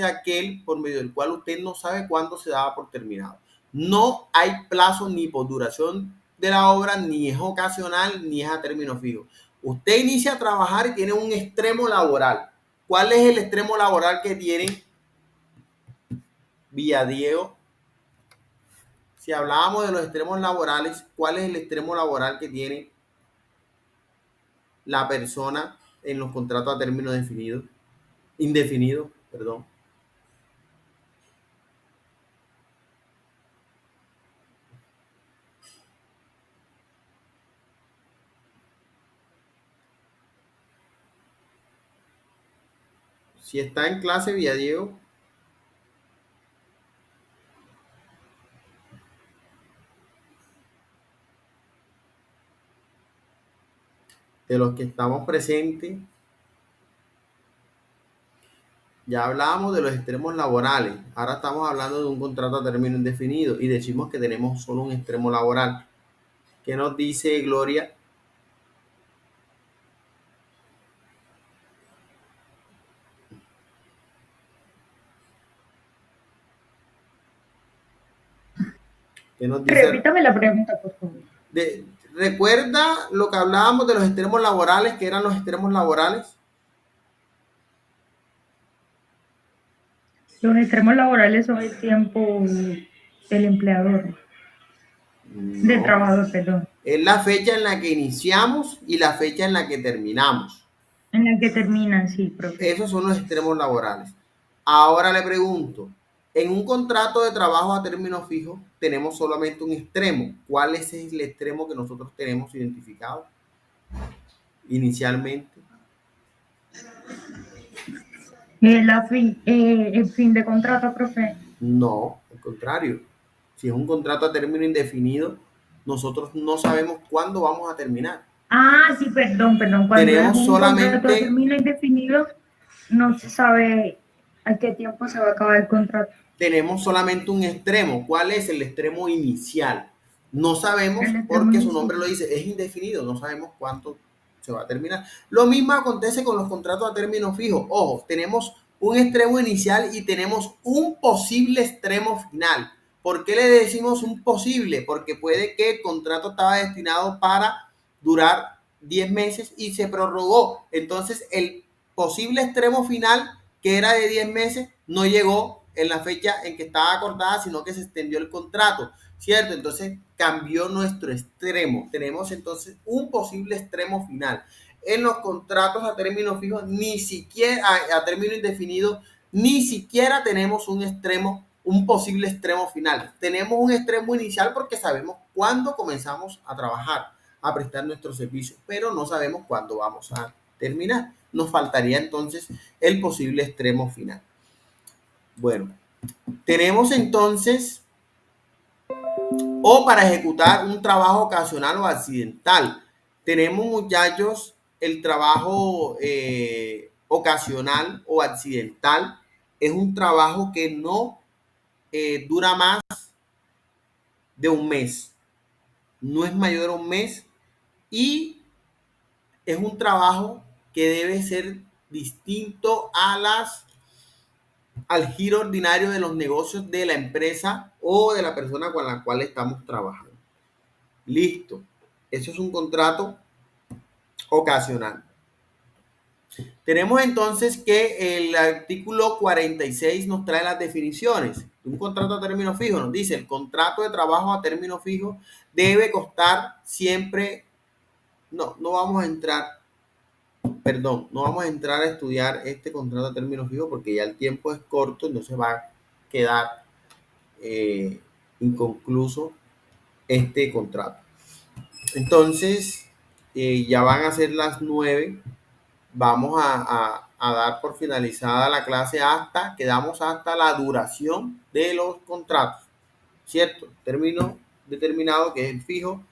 aquel por medio del cual usted no sabe cuándo se da por terminado. No hay plazo ni por duración de la obra, ni es ocasional, ni es a término fijo. Usted inicia a trabajar y tiene un extremo laboral. ¿Cuál es el extremo laboral que tiene Villadiego? Si hablábamos de los extremos laborales, ¿cuál es el extremo laboral que tiene la persona en los contratos a término definido, indefinido, perdón? Si está en clase, Villadiego. De los que estamos presentes, ya hablábamos de los extremos laborales. Ahora estamos hablando de un contrato a término indefinido y decimos que tenemos solo un extremo laboral. ¿Qué nos dice Gloria? ¿Qué nos dice? Repítame la pregunta, por favor. ¿Recuerda lo que hablábamos de los extremos laborales? ¿Qué eran los extremos laborales? Los extremos laborales son el tiempo del empleador, del trabajador, perdón, Es la fecha en la que iniciamos y la fecha en la que terminamos. en la que terminan, sí, profe. Esos son los extremos laborales. Ahora le pregunto, en un contrato de trabajo a término fijo tenemos solamente un extremo. ¿Cuál es el extremo que nosotros tenemos identificado inicialmente? El fin de contrato, profe. No, al contrario. Si es un contrato a término indefinido, nosotros no sabemos cuándo vamos a terminar. Ah, sí, perdón. Cuando Tenemos es un solamente contrato a término indefinido, no se sabe a qué tiempo se va a acabar el contrato. Tenemos solamente un extremo. ¿Cuál es el extremo inicial? No sabemos El extremo porque su inicial. nombre lo dice, es indefinido, no sabemos cuánto se va a terminar. Lo mismo acontece con los contratos a término fijo. Ojo, tenemos un extremo inicial y tenemos un posible extremo final. ¿Por qué le decimos un posible? Porque puede que el contrato estaba destinado para durar 10 meses y se prorrogó. Entonces, el posible extremo final, que era de 10 meses, no llegó en la fecha en que estaba acordada, sino que se extendió el contrato, ¿cierto? Entonces cambió nuestro extremo. Tenemos entonces un posible extremo final. En los contratos a término fijo, ni siquiera a término indefinido, ni siquiera tenemos un extremo, un posible extremo final. Tenemos un extremo inicial porque sabemos cuándo comenzamos a trabajar, a prestar nuestros servicios, pero no sabemos cuándo vamos a terminar. Nos faltaría entonces el posible extremo final. Bueno, tenemos entonces, o para ejecutar un trabajo ocasional o accidental. Tenemos, muchachos, el trabajo ocasional o accidental. Es un trabajo que no dura más de un mes. No es mayor a un mes y es un trabajo que debe ser distinto al giro ordinario de los negocios de la empresa o de la persona con la cual estamos trabajando. Listo. Eso es un contrato ocasional. Tenemos entonces que el artículo 46 nos trae las definiciones. Un contrato a término fijo nos dice: el contrato de trabajo a término fijo debe constar siempre. No vamos a entrar. Perdón, no vamos a entrar a estudiar este contrato a término fijo porque ya el tiempo es corto, entonces va a quedar inconcluso este contrato. Entonces, ya van a ser las 9. Vamos a dar por finalizada la clase quedamos hasta la duración de los contratos, ¿cierto? Término determinado, que es el fijo,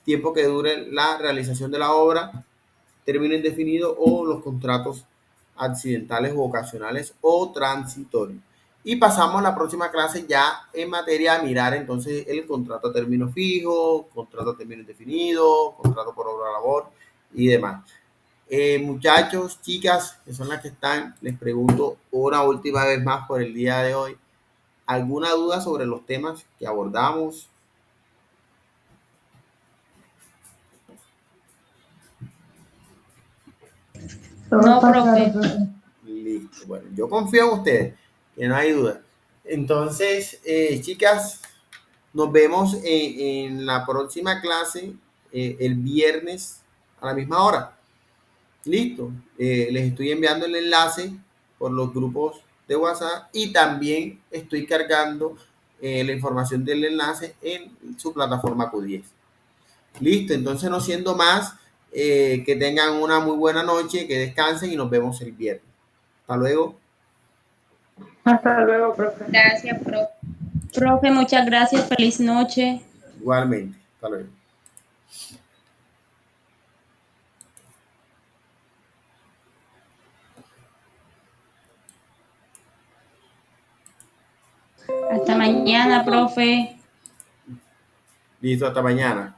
tiempo que dure la realización de la obra, término indefinido o los contratos accidentales o ocasionales o transitorios. Y pasamos a la próxima clase ya en materia de mirar entonces el contrato a término fijo, contrato a término indefinido, contrato por obra labor y demás. Muchachos, chicas, que son las que están, les pregunto una última vez más por el día de hoy. ¿Alguna duda sobre los temas que abordamos? No, profe. Listo. Bueno, yo confío en ustedes, que no hay duda. Entonces, chicas, nos vemos en la próxima clase el viernes a la misma hora. Listo. Les estoy enviando el enlace por los grupos de WhatsApp y también estoy cargando la información del enlace en su plataforma Q10. Listo, entonces no siendo más, que tengan una muy buena noche, que descansen y nos vemos el viernes. Hasta luego. Hasta luego, profe. Gracias, profe. Profe, muchas gracias. Feliz noche. Igualmente. Hasta luego. Hasta mañana, profe. Listo, hasta mañana.